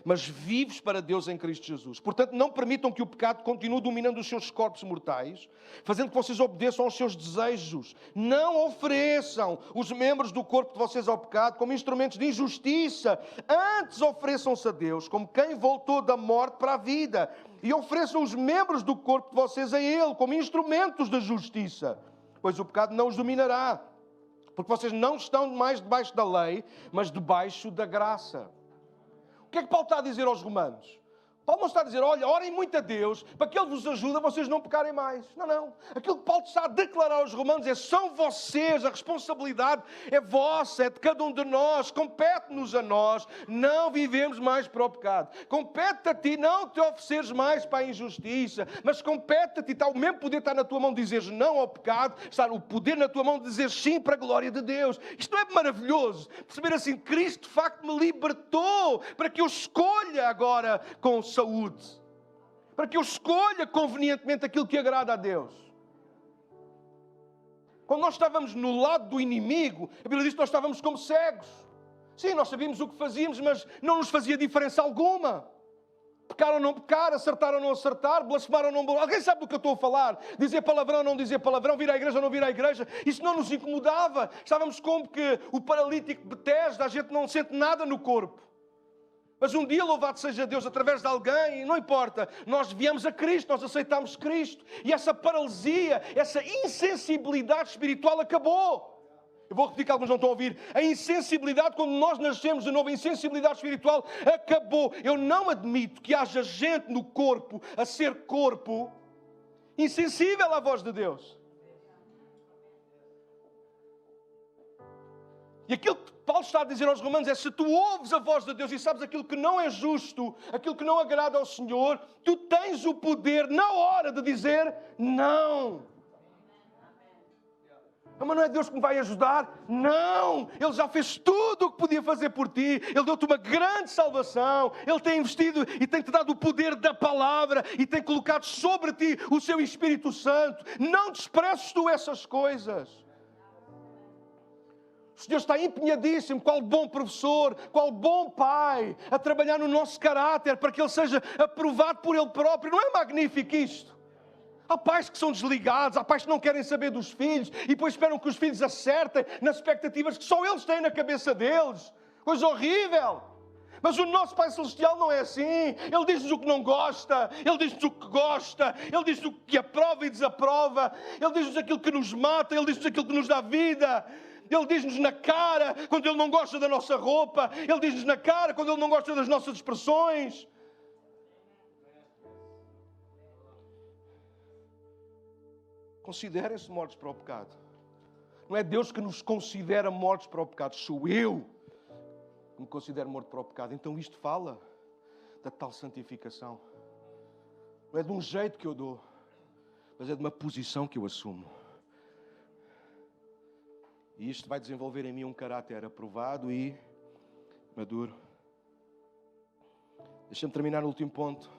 mas vivos para Deus em Cristo Jesus. Portanto, não permitam que o pecado continue dominando os seus corpos mortais, fazendo que vocês obedeçam aos seus desejos. Não ofereçam os membros do corpo de vocês ao pecado como instrumentos de injustiça. Antes ofereçam-se a Deus como quem voltou da morte para a vida. E ofereçam os membros do corpo de vocês a Ele como instrumentos da justiça. Pois o pecado não os dominará, porque vocês não estão mais debaixo da lei, mas debaixo da graça. O que é que Paulo está a dizer aos romanos? Paulo não está a dizer, olha, orem muito a Deus para que Ele vos ajude a vocês não pecarem mais. Não, não. Aquilo que Paulo está a declarar aos romanos é, são vocês, a responsabilidade é vossa, é de cada um de nós, compete-nos a nós, não vivemos mais para o pecado. Compete a ti não te ofereceres mais para a injustiça, mas compete a ti, está o mesmo poder está na tua mão de dizeres não ao pecado, está o poder na tua mão de dizer sim para a glória de Deus. Isto não é maravilhoso? Perceber assim, Cristo de facto me libertou para que eu escolha agora com saúde, para que eu escolha convenientemente aquilo que agrada a Deus. Quando nós estávamos no lado do inimigo, a Bíblia diz que nós estávamos como cegos. Sim, nós sabíamos o que fazíamos, mas não nos fazia diferença alguma. Pecar ou não pecar, acertar ou não acertar, blasfemar ou não blasfemar. Alguém sabe do que eu estou a falar? Dizer palavrão ou não dizer palavrão, vir à igreja ou não vir à igreja. Isso não nos incomodava. Estávamos como que o paralítico de Betesda, a gente não sente nada no corpo. Mas um dia, louvado seja Deus, através de alguém, não importa, nós viemos a Cristo, nós aceitamos Cristo. E essa paralisia, essa insensibilidade espiritual acabou. Eu vou repetir que alguns não estão a ouvir. A insensibilidade, quando nós nascemos de novo, a insensibilidade espiritual acabou. Eu não admito que haja gente no corpo, a ser corpo, insensível à voz de Deus. E aquilo que Paulo está a dizer aos romanos é, se tu ouves a voz de Deus e sabes aquilo que não é justo, aquilo que não agrada ao Senhor, tu tens o poder na hora de dizer não. Mas não é Deus que me vai ajudar? Não! Ele já fez tudo o que podia fazer por ti. Ele deu-te uma grande salvação. Ele tem investido e tem-te dado o poder da palavra e tem colocado sobre ti o seu Espírito Santo. Não desprezes tu essas coisas. O Senhor está empenhadíssimo, qual bom professor, qual bom pai, a trabalhar no nosso caráter para que ele seja aprovado por ele próprio. Não é magnífico isto? Há pais que são desligados, há pais que não querem saber dos filhos e depois esperam que os filhos acertem nas expectativas que só eles têm na cabeça deles. Coisa horrível! Mas o nosso Pai Celestial não é assim. Ele diz-nos o que não gosta, Ele diz-nos o que gosta, Ele diz-nos o que aprova e desaprova, Ele diz-nos aquilo que nos mata, Ele diz-nos aquilo que nos dá vida. Ele diz-nos na cara quando Ele não gosta da nossa roupa. Ele diz-nos na cara quando Ele não gosta das nossas expressões. Considerem-se mortos para o pecado. Não é Deus que nos considera mortos para o pecado. Sou eu que me considero morto para o pecado. Então isto fala da tal santificação. Não é de um jeito que eu dou, mas é de uma posição que eu assumo. E isto vai desenvolver em mim um caráter aprovado e maduro. Deixa-me terminar no último ponto.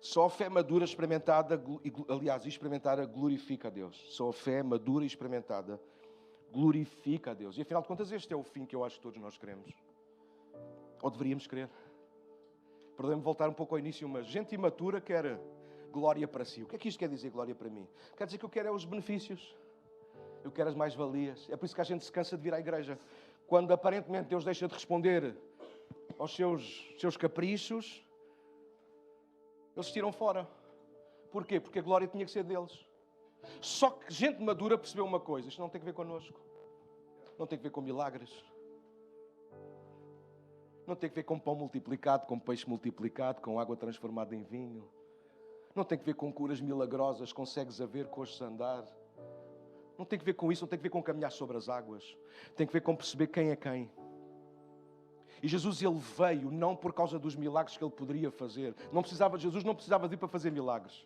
Só a fé madura experimentada, aliás, experimentada glorifica a Deus. Só a fé madura e experimentada glorifica a Deus. E afinal de contas este é o fim que eu acho que todos nós queremos. Ou deveríamos querer. Perdoe-me voltar um pouco ao início, mas gente imatura quer glória para si. O que é que isto quer dizer, glória para mim? Quer dizer que eu quero é os benefícios. Eu quero as mais-valias. É por isso que a gente se cansa de vir à igreja. Quando aparentemente Deus deixa de responder aos seus caprichos, eles se tiram fora. Porquê? Porque a glória tinha que ser deles. Só que gente madura percebeu uma coisa. Isto não tem que ver connosco. Não tem que ver com milagres. Não tem que ver com pão multiplicado, com peixe multiplicado, com água transformada em vinho. Não tem que ver com curas milagrosas, com cegos a ver, coxos a andar. Não tem que ver com isso, não tem que ver com caminhar sobre as águas. Tem que ver com perceber quem é quem. E Jesus, Ele veio não por causa dos milagres que Ele poderia fazer. Jesus não precisava de ir para fazer milagres.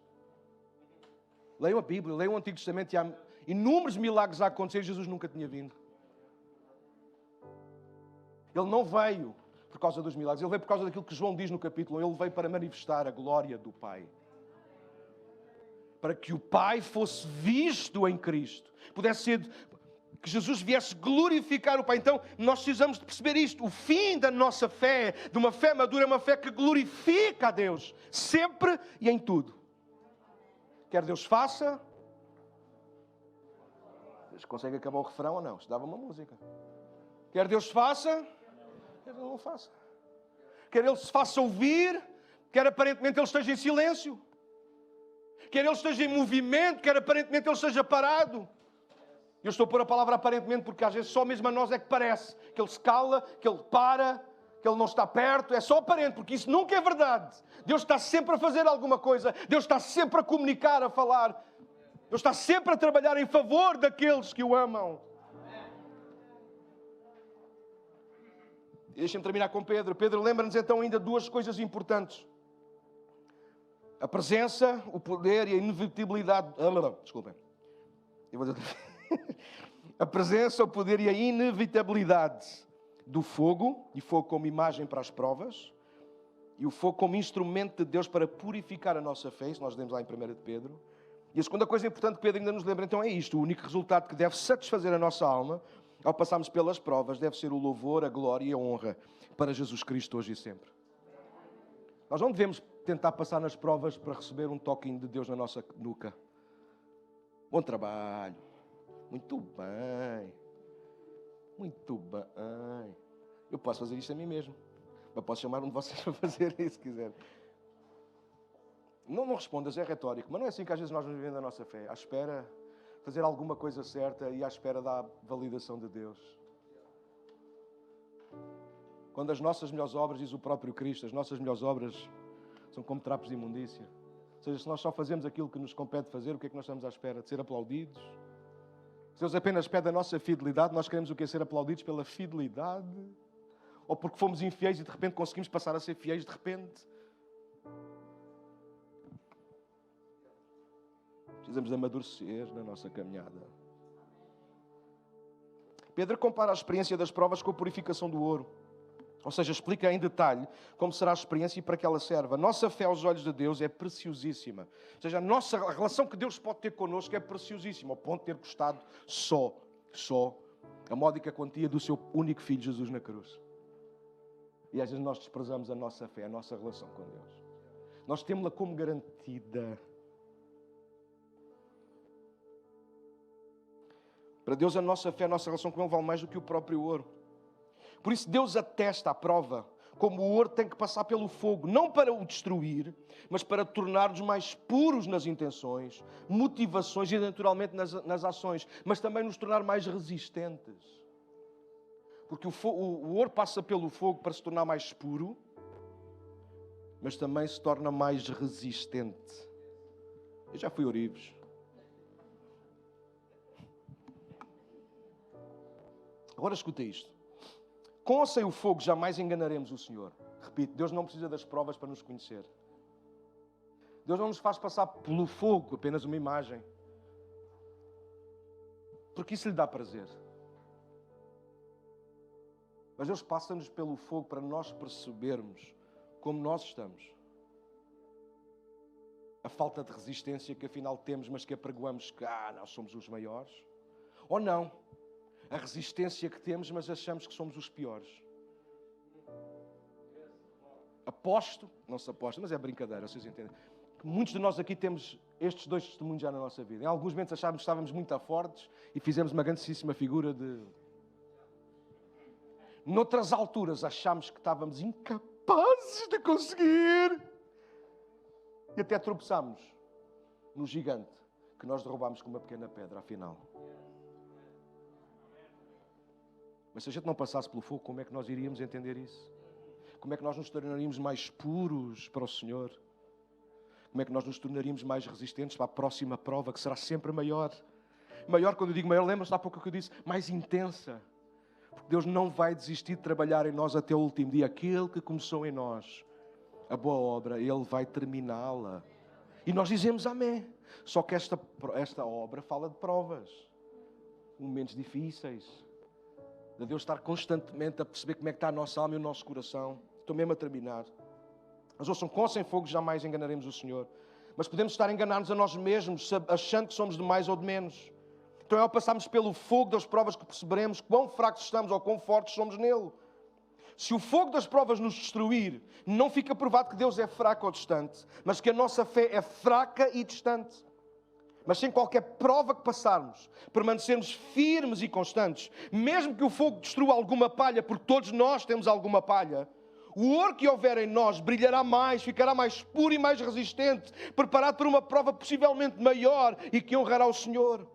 Leiam a Bíblia, leiam o Antigo Testamento e há inúmeros milagres a acontecer e Jesus nunca tinha vindo. Ele não veio por causa dos milagres, Ele veio por causa daquilo que João diz no capítulo 1. Ele veio para manifestar a glória do Pai. Para que o Pai fosse visto em Cristo. Que que Jesus viesse glorificar o Pai. Então, nós precisamos de perceber isto. O fim da nossa fé, de uma fé madura, é uma fé que glorifica a Deus, sempre e em tudo. Quer Deus faça... Vocês conseguem acabar o refrão ou não? Isto dava uma música. Quer Deus faça, quer Deus não faça. Quer Ele se faça ouvir, quer aparentemente Ele esteja em silêncio. Quer Ele esteja em movimento, quer aparentemente Ele esteja parado. Eu estou a pôr a palavra aparentemente porque às vezes só mesmo a nós é que parece que Ele se cala, que Ele para, que Ele não está perto. É só aparente, porque isso nunca é verdade. Deus está sempre a fazer alguma coisa. Deus está sempre a comunicar, a falar. Deus está sempre a trabalhar em favor daqueles que o amam. E deixem-me terminar com Pedro. Pedro lembra-nos então ainda duas coisas importantes. A presença, o poder e a inevitabilidade... Desculpem. Eu vou dizer... A presença, o poder e a inevitabilidade do fogo, e fogo como imagem para as provas, e o fogo como instrumento de Deus para purificar a nossa fé, isso nós lemos lá em 1 de Pedro. E a segunda coisa importante que Pedro ainda nos lembra então é isto: o único resultado que deve satisfazer a nossa alma, ao passarmos pelas provas, deve ser o louvor, a glória e a honra para Jesus Cristo hoje e sempre. Nós não devemos tentar passar nas provas para receber um toquinho de Deus na nossa nuca. Bom trabalho. Muito bem. Muito bem. Eu posso fazer isto a mim mesmo. Mas posso chamar um de vocês para fazer isso, se quiser. Não respondas, é retórico. Mas não é assim que às vezes nós nos vivemos a nossa fé. À espera de fazer alguma coisa certa e à espera da validação de Deus. Quando as nossas melhores obras, diz o próprio Cristo, as nossas melhores obras são como trapos de imundícia. Ou seja, se nós só fazemos aquilo que nos compete fazer, o que é que nós estamos à espera? De ser aplaudidos? Se Deus apenas pede a nossa fidelidade, nós queremos o quê? Ser aplaudidos pela fidelidade? Ou porque fomos infiéis e de repente conseguimos passar a ser fiéis de repente? Precisamos de amadurecer na nossa caminhada. Pedro compara a experiência das provas com a purificação do ouro. Ou seja, explica em detalhe como será a experiência e para que ela serve. A nossa fé aos olhos de Deus é preciosíssima. Ou seja, a relação que Deus pode ter connosco é preciosíssima, ao ponto de ter custado só a módica quantia do seu único Filho Jesus na cruz. E às vezes nós desprezamos a nossa fé, a nossa relação com Deus. Nós temos-la como garantida. Para Deus a nossa fé, a nossa relação com Ele vale mais do que o próprio ouro. Por isso Deus atesta a prova como o ouro tem que passar pelo fogo, não para o destruir, mas para tornar-nos mais puros nas intenções, motivações e naturalmente nas ações, mas também nos tornar mais resistentes. Porque o ouro passa pelo fogo para se tornar mais puro, mas também se torna mais resistente. Eu já fui ourives. Agora escuta isto. Com ou sem o fogo jamais enganaremos o Senhor. Repito, Deus não precisa das provas para nos conhecer. Deus não nos faz passar pelo fogo, apenas uma imagem. Porque isso lhe dá prazer. Mas Deus passa-nos pelo fogo para nós percebermos como nós estamos. A falta de resistência que afinal temos, mas que apregoamos que nós somos os maiores. Ou não. A resistência que temos, mas achamos que somos os piores. Aposto, não se aposta, mas é brincadeira, vocês entendem, que muitos de nós aqui temos estes dois testemunhos já na nossa vida. Em alguns momentos achávamos que estávamos muito fortes e fizemos uma grandíssima figura de... Noutras alturas achámos que estávamos incapazes de conseguir. E até tropeçámos no gigante que nós derrubámos com uma pequena pedra, afinal. Mas se a gente não passasse pelo fogo, como é que nós iríamos entender isso? Como é que nós nos tornaríamos mais puros para o Senhor? Como é que nós nos tornaríamos mais resistentes para a próxima prova, que será sempre maior? Maior, quando eu digo maior, lembra-se há pouco que eu disse, mais intensa. Porque Deus não vai desistir de trabalhar em nós até o último dia. Aquele que começou em nós a boa obra, Ele vai terminá-la. E nós dizemos amém. Só que esta obra fala de provas, momentos difíceis, de Deus estar constantemente a perceber como é que está a nossa alma e o nosso coração. Estou mesmo a terminar. Mas ouçam, com ou sem fogo jamais enganaremos o Senhor. Mas podemos estar a enganar-nos a nós mesmos, achando que somos de mais ou de menos. Então é ao passarmos pelo fogo das provas que perceberemos quão fracos estamos ou quão fortes somos nele. Se o fogo das provas nos destruir, não fica provado que Deus é fraco ou distante, mas que a nossa fé é fraca e distante. Mas sem qualquer prova que passarmos, permanecermos firmes e constantes, mesmo que o fogo destrua alguma palha, porque todos nós temos alguma palha, o ouro que houver em nós brilhará mais, ficará mais puro e mais resistente, preparado para uma prova possivelmente maior e que honrará o Senhor.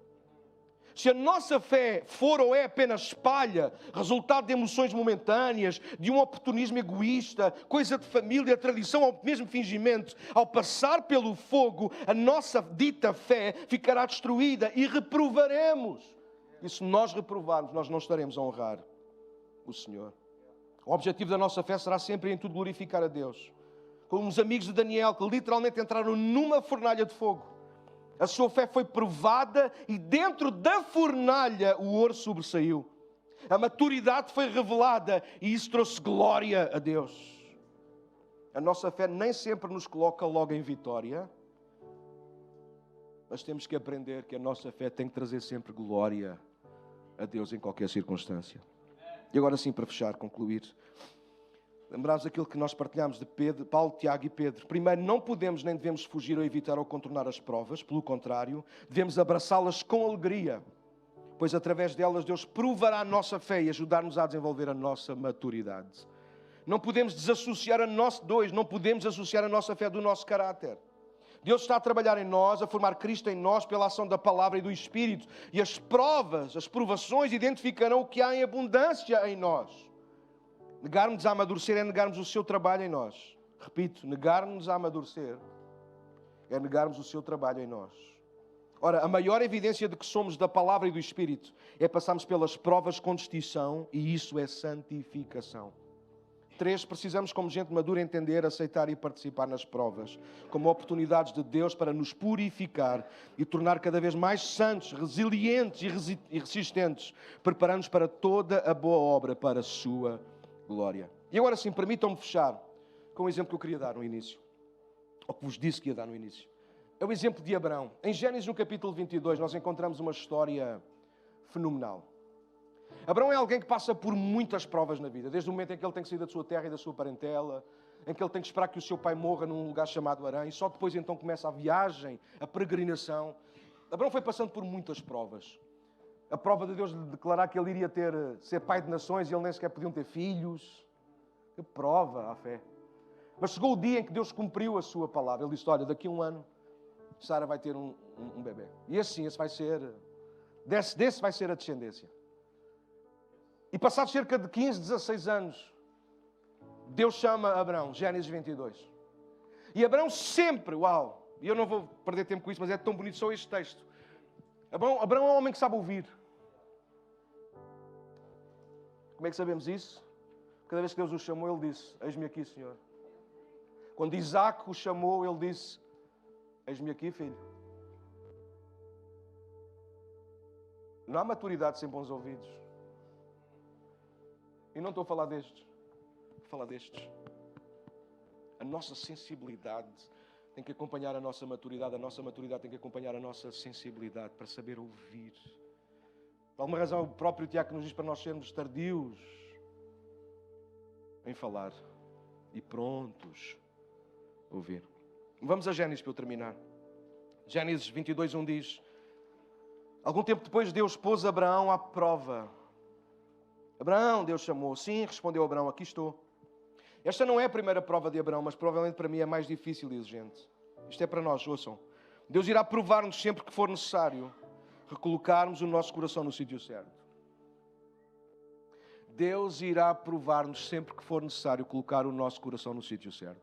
Se a nossa fé for ou é apenas palha, resultado de emoções momentâneas, de um oportunismo egoísta, coisa de família, tradição ou mesmo fingimento, ao passar pelo fogo, a nossa dita fé ficará destruída e reprovaremos. E se nós reprovarmos, nós não estaremos a honrar o Senhor. O objetivo da nossa fé será sempre em tudo glorificar a Deus. Como os amigos de Daniel, que literalmente entraram numa fornalha de fogo. A sua fé foi provada e dentro da fornalha o ouro sobressaiu. A maturidade foi revelada e isso trouxe glória a Deus. A nossa fé nem sempre nos coloca logo em vitória, mas temos que aprender que a nossa fé tem que trazer sempre glória a Deus em qualquer circunstância. E agora sim, para fechar, concluir. Lembramos aquilo que nós partilhamos de Pedro, Paulo, Tiago e Pedro. Primeiro, não podemos nem devemos fugir ou evitar ou contornar as provas. Pelo contrário, devemos abraçá-las com alegria, pois através delas Deus provará a nossa fé e ajudar-nos a desenvolver a nossa maturidade. Não podemos desassociar não podemos associar a nossa fé do nosso caráter. Deus está a trabalhar em nós, a formar Cristo em nós pela ação da palavra e do Espírito. E as provas, as provações identificarão o que há em abundância em nós. Negar-nos a amadurecer é negarmos o seu trabalho em nós. Repito, negar-nos a amadurecer é negarmos o seu trabalho em nós. Ora, a maior evidência de que somos da palavra e do Espírito é passarmos pelas provas com distinção e isso é santificação. 3, precisamos como gente madura entender, aceitar e participar nas provas como oportunidades de Deus para nos purificar e tornar cada vez mais santos, resilientes e resistentes, preparando-nos para toda a boa obra para a sua glória. E agora sim, permitam-me fechar com o exemplo que eu queria dar no início, ou que vos disse que ia dar no início. É o exemplo de Abraão. Em Gênesis, no capítulo 22, nós encontramos uma história fenomenal. Abraão é alguém que passa por muitas provas na vida, desde o momento em que ele tem que sair da sua terra e da sua parentela, em que ele tem que esperar que o seu pai morra num lugar chamado Harã, e só depois então começa a viagem, a peregrinação. Abraão foi passando por muitas provas. A prova de Deus lhe declarar que ele iria ser pai de nações e ele nem sequer podiam ter filhos. Que prova à fé. Mas chegou o dia em que Deus cumpriu a sua palavra. Ele disse, olha, daqui a um ano Sara vai ter um bebê. E esse vai ser, desse vai ser a descendência. E passados cerca de 15, 16 anos, Deus chama Abraão, Gênesis 22. E Abraão sempre, e eu não vou perder tempo com isso, mas é tão bonito só este texto. Abraão é um homem que sabe ouvir. Como é que sabemos isso? Cada vez que Deus o chamou, ele disse, eis-me aqui, Senhor. Quando Isaac o chamou, ele disse, eis-me aqui, filho. Não há maturidade sem bons ouvidos. E não estou a falar destes. Estou a falar destes. A nossa sensibilidade tem que acompanhar a nossa maturidade. A nossa maturidade tem que acompanhar a nossa sensibilidade para saber ouvir. Por alguma razão, o próprio Tiago nos diz para nós sermos tardios em falar e prontos a ouvir. Vamos a Gênesis para eu terminar. Gênesis 22, 1 diz, algum tempo depois Deus pôs Abraão à prova. Abraão, Deus chamou. Sim, respondeu Abraão, aqui estou. Esta não é a primeira prova de Abraão, mas provavelmente para mim é a mais difícil e exigente. Isto é para nós, ouçam. Deus irá provar-nos sempre que for necessário recolocarmos o nosso coração no sítio certo. Deus irá provar-nos sempre que for necessário colocar o nosso coração no sítio certo.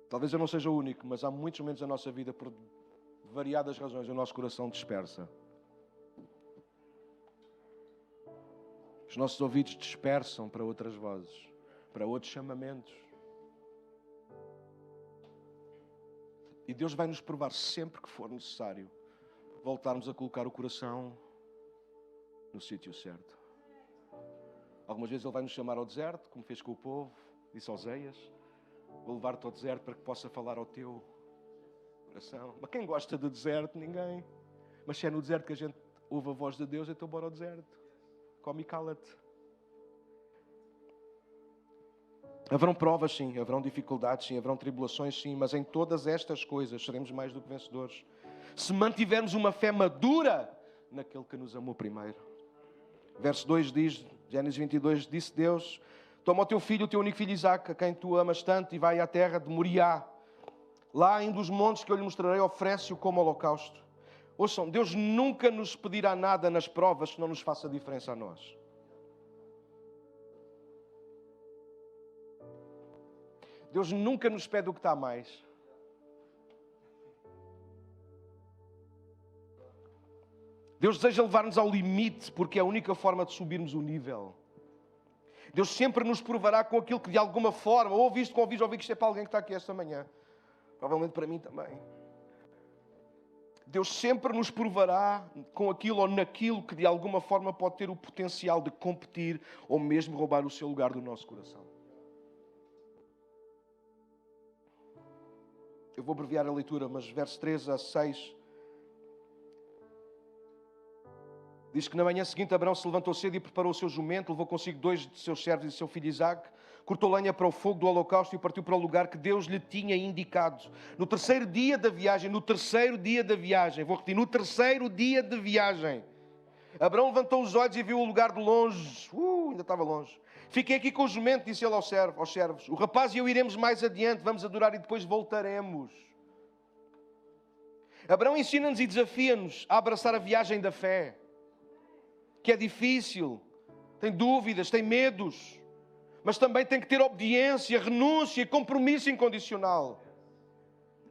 Talvez eu não seja o único, mas há muitos momentos da nossa vida, por variadas razões, o nosso coração dispersa. Os nossos ouvidos dispersam para outras vozes, para outros chamamentos. E Deus vai nos provar sempre que for necessário voltarmos a colocar o coração no sítio certo. Algumas vezes Ele vai nos chamar ao deserto, como fez com o povo, disse a Oséias, vou levar-te ao deserto para que possa falar ao teu coração. Mas quem gosta do deserto? Ninguém. Mas se é no deserto que a gente ouve a voz de Deus, então bora ao deserto. Come e cala-te. Haverão provas, sim. Haverão dificuldades, sim. Haverão tribulações, sim. Mas em todas estas coisas seremos mais do que vencedores. Se mantivermos uma fé madura naquele que nos amou primeiro. Verso 2 diz, Gênesis 22, disse Deus: toma o teu filho, o teu único filho Isaque, a quem tu amas tanto, e vai à terra de Moriá. Lá em dos montes que eu lhe mostrarei, oferece-o como holocausto. Ouçam, Deus nunca nos pedirá nada nas provas que não nos faça diferença a nós. Deus nunca nos pede o que está a mais. Deus deseja levar-nos ao limite, porque é a única forma de subirmos o nível. Deus sempre nos provará com aquilo que de alguma forma, ou ouvi isto com ouvi que isto é para alguém que está aqui esta manhã. Provavelmente para mim também. Deus sempre nos provará com aquilo ou naquilo que de alguma forma pode ter o potencial de competir ou mesmo roubar o seu lugar do nosso coração. Eu vou abreviar a leitura, mas versos 3 a 6 diz que na manhã seguinte Abraão se levantou cedo e preparou o seu jumento, levou consigo 2 de seus servos e seu filho Isaque, cortou lenha para o fogo do holocausto e partiu para o lugar que Deus lhe tinha indicado. No terceiro dia da viagem, vou repetir, no terceiro dia de viagem, Abraão levantou os olhos e viu o lugar de longe. Ainda estava longe. Fiquei aqui com o jumento, disse ele aos servos. O rapaz e eu iremos mais adiante, vamos adorar e depois voltaremos. Abraão ensina-nos e desafia-nos a abraçar a viagem da fé, que é difícil, tem dúvidas, tem medos, mas também tem que ter obediência, renúncia e compromisso incondicional.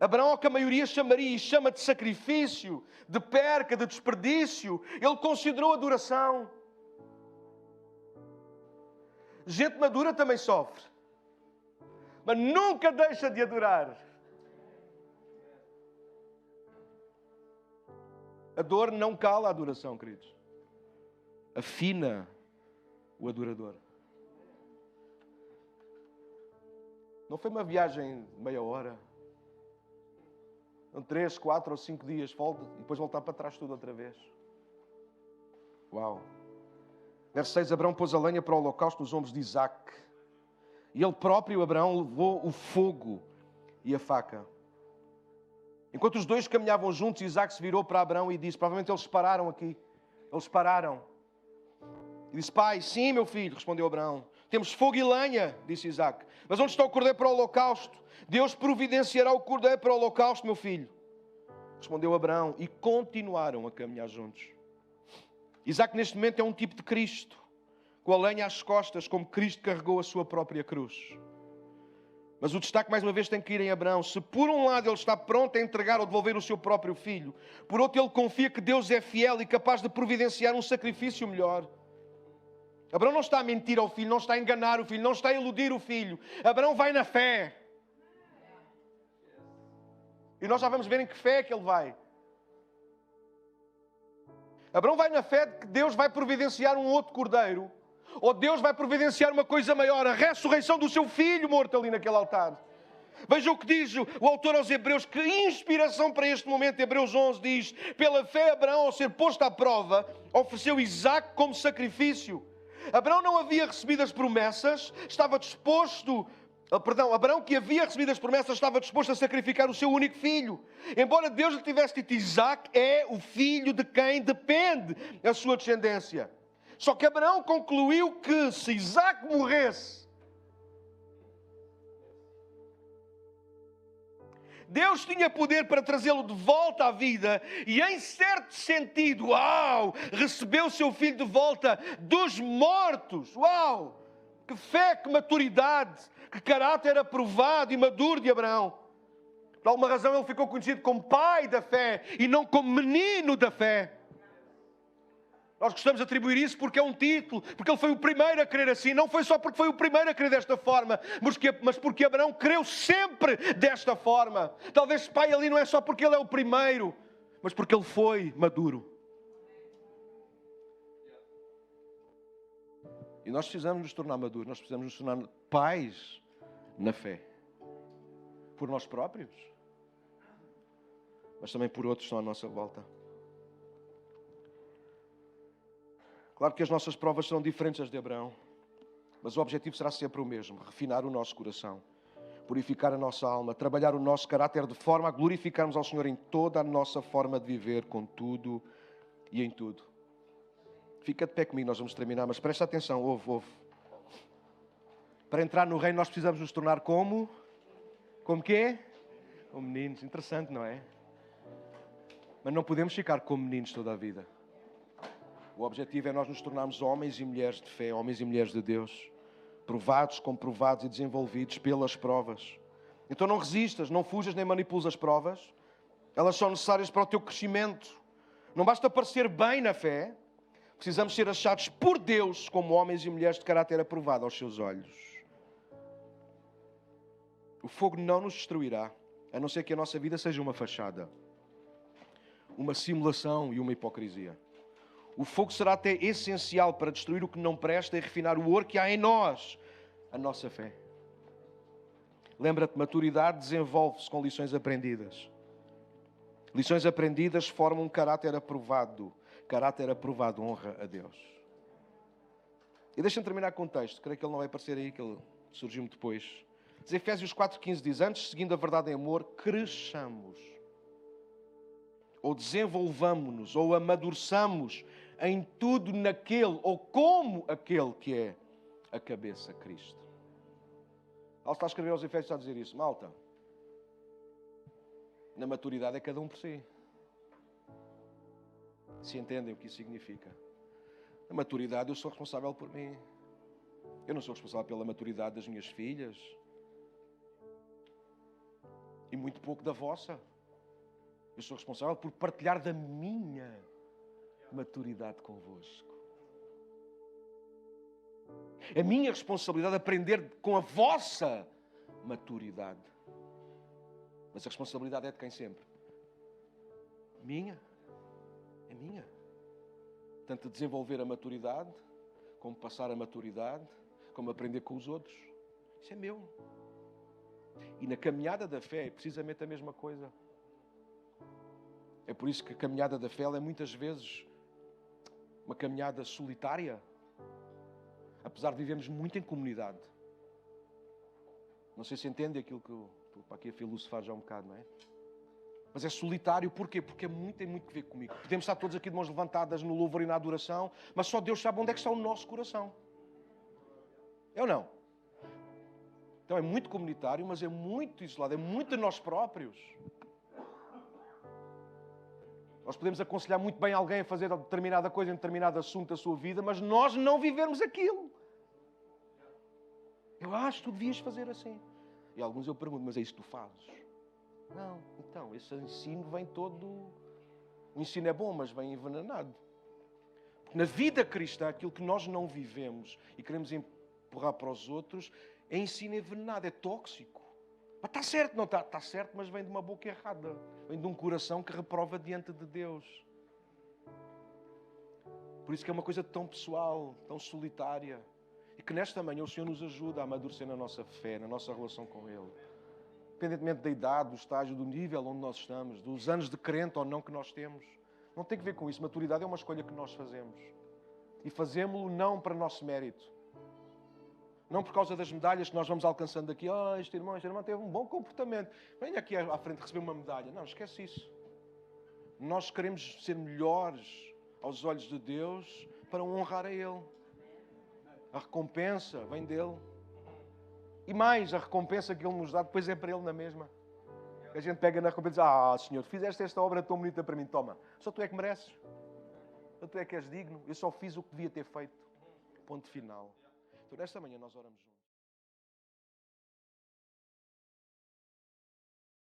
Abraão, ao que a maioria chamaria e chama de sacrifício, de perca, de desperdício, ele considerou adoração. Gente madura também sofre, mas nunca deixa de adorar. A dor não cala a adoração, queridos. Afina o adorador. Não foi uma viagem de meia hora. São 3, 4 ou 5 dias, volta e depois voltar para trás tudo outra vez. Uau! Verso 6, Abraão pôs a lenha para o holocausto nos ombros de Isaque. E ele próprio, Abraão, levou o fogo e a faca. Enquanto os dois caminhavam juntos, Isaque se virou para Abraão e disse, provavelmente eles pararam aqui. Eles pararam. E disse, pai, sim, meu filho, respondeu Abraão. Temos fogo e lenha, disse Isaque. Mas onde está o cordeiro para o holocausto? Deus providenciará o cordeiro para o holocausto, meu filho. Respondeu Abraão. E continuaram a caminhar juntos. Isaque, neste momento, é um tipo de Cristo, com a lenha às costas, como Cristo carregou a sua própria cruz. Mas o destaque, mais uma vez, tem que ir em Abraão. Se por um lado ele está pronto a entregar ou devolver o seu próprio filho, por outro ele confia que Deus é fiel e capaz de providenciar um sacrifício melhor. Abraão não está a mentir ao filho, não está a enganar o filho, não está a iludir o filho. Abraão vai na fé. E nós já vamos ver em que fé é que ele vai. Abraão vai na fé de que Deus vai providenciar um outro cordeiro, ou Deus vai providenciar uma coisa maior, a ressurreição do seu filho morto ali naquele altar. Veja o que diz o autor aos Hebreus, que inspiração para este momento. Hebreus 11 diz, pela fé Abraão, ao ser posto à prova, ofereceu Isaque como sacrifício. Abraão não havia recebido as promessas, Abraão, que havia recebido as promessas, estava disposto a sacrificar o seu único filho. Embora Deus lhe tivesse dito, Isaque é o filho de quem depende a sua descendência. Só que Abraão concluiu que se Isaque morresse, Deus tinha poder para trazê-lo de volta à vida e, em certo sentido, recebeu o seu filho de volta dos mortos. Uau! Que fé, que maturidade, que caráter aprovado e maduro de Abraão. Por alguma razão ele ficou conhecido como pai da fé e não como menino da fé. Nós gostamos de atribuir isso porque é um título, porque ele foi o primeiro a crer assim. Não foi só porque foi o primeiro a crer desta forma, mas porque Abraão creu sempre desta forma. Talvez pai ali não é só porque ele é o primeiro, mas porque ele foi maduro. E nós precisamos nos tornar maduros, nós precisamos nos tornar pais na fé. Por nós próprios, mas também por outros que estão à nossa volta. Claro que as nossas provas são diferentes das de Abraão, mas o objetivo será sempre o mesmo: refinar o nosso coração, purificar a nossa alma, trabalhar o nosso caráter de forma a glorificarmos ao Senhor em toda a nossa forma de viver, com tudo e em tudo. Fica de pé comigo, nós vamos terminar, mas presta atenção, ouve. Para entrar no reino nós precisamos nos tornar como? Como quê? Como meninos. Interessante, não é? Mas não podemos ficar como meninos toda a vida. O objetivo é nós nos tornarmos homens e mulheres de fé, homens e mulheres de Deus, provados, comprovados e desenvolvidos pelas provas. Então não resistas, não fujas nem manipules as provas. Elas são necessárias para o teu crescimento. Não basta parecer bem na fé. Precisamos ser achados por Deus como homens e mulheres de caráter aprovado aos seus olhos. O fogo não nos destruirá, a não ser que a nossa vida seja uma fachada, uma simulação e uma hipocrisia. O fogo será até essencial para destruir o que não presta e refinar o ouro que há em nós, a nossa fé. Lembra-te, maturidade desenvolve-se com lições aprendidas. Lições aprendidas formam um caráter aprovado. Caráter aprovado honra a Deus. E deixa-me terminar com o texto. Creio que ele não vai aparecer aí, que ele surgiu-me depois. Diz Efésios 4,15 diz: antes, seguindo a verdade em amor, cresçamos. Ou desenvolvamos-nos, ou amadureçamos em tudo naquele, ou como aquele que é a cabeça, Cristo. Ele está a escrever aos Efésios, está a dizer isso. Malta, na maturidade é cada um por si. Se entendem o que isso significa. Na maturidade eu sou responsável por mim. Eu não sou responsável pela maturidade das minhas filhas. E muito pouco da vossa. Eu sou responsável por partilhar da minha maturidade convosco. É minha responsabilidade aprender com a vossa maturidade. Mas a responsabilidade é de quem sempre? Minha. É minha. Tanto desenvolver a maturidade, como passar a maturidade, como aprender com os outros. Isso é meu. E na caminhada da fé é precisamente a mesma coisa. É por isso que a caminhada da fé é muitas vezes uma caminhada solitária. Apesar de vivermos muito em comunidade. Não sei se entende aquilo que eu estou para aqui a filosofar já um bocado, não é? Mas é solitário, porquê? Porque tem muito a ver comigo. Podemos estar todos aqui de mãos levantadas no louvor e na adoração, mas só Deus sabe onde é que está o nosso coração. É ou não? Então é muito comunitário, mas é muito isolado, é muito de nós próprios. Nós podemos aconselhar muito bem alguém a fazer determinada coisa em determinado assunto da sua vida, mas nós não vivermos aquilo. Eu acho que tu devias fazer assim. E alguns eu pergunto, mas é isso que tu fazes? Não, então, esse ensino vem todo... O ensino é bom, mas vem envenenado. Porque na vida cristã, aquilo que nós não vivemos e queremos empurrar para os outros, é ensino envenenado, é tóxico. Mas está certo, não está? Está certo, mas vem de uma boca errada. Vem de um coração que reprova diante de Deus. Por isso que é uma coisa tão pessoal, tão solitária. E que nesta manhã o Senhor nos ajuda a amadurecer na nossa fé, na nossa relação com Ele. Independentemente da idade, do estágio, do nível onde nós estamos, dos anos de crente ou não que nós temos. Não tem que ver com isso. Maturidade é uma escolha que nós fazemos. E fazemos-lo não para nosso mérito. Não por causa das medalhas que nós vamos alcançando aqui. Este irmão teve um bom comportamento. Venha aqui à frente receber uma medalha. Não, esquece isso. Nós queremos ser melhores aos olhos de Deus para honrar a Ele. A recompensa vem dEle. E mais, a recompensa que Ele nos dá depois é para Ele na mesma. A gente pega na recompensa e diz, Senhor, fizeste esta obra tão bonita para mim. Toma, só tu é que mereces. Só tu é que és digno. Eu só fiz o que devia ter feito. Ponto final. Então, nesta manhã nós oramos juntos.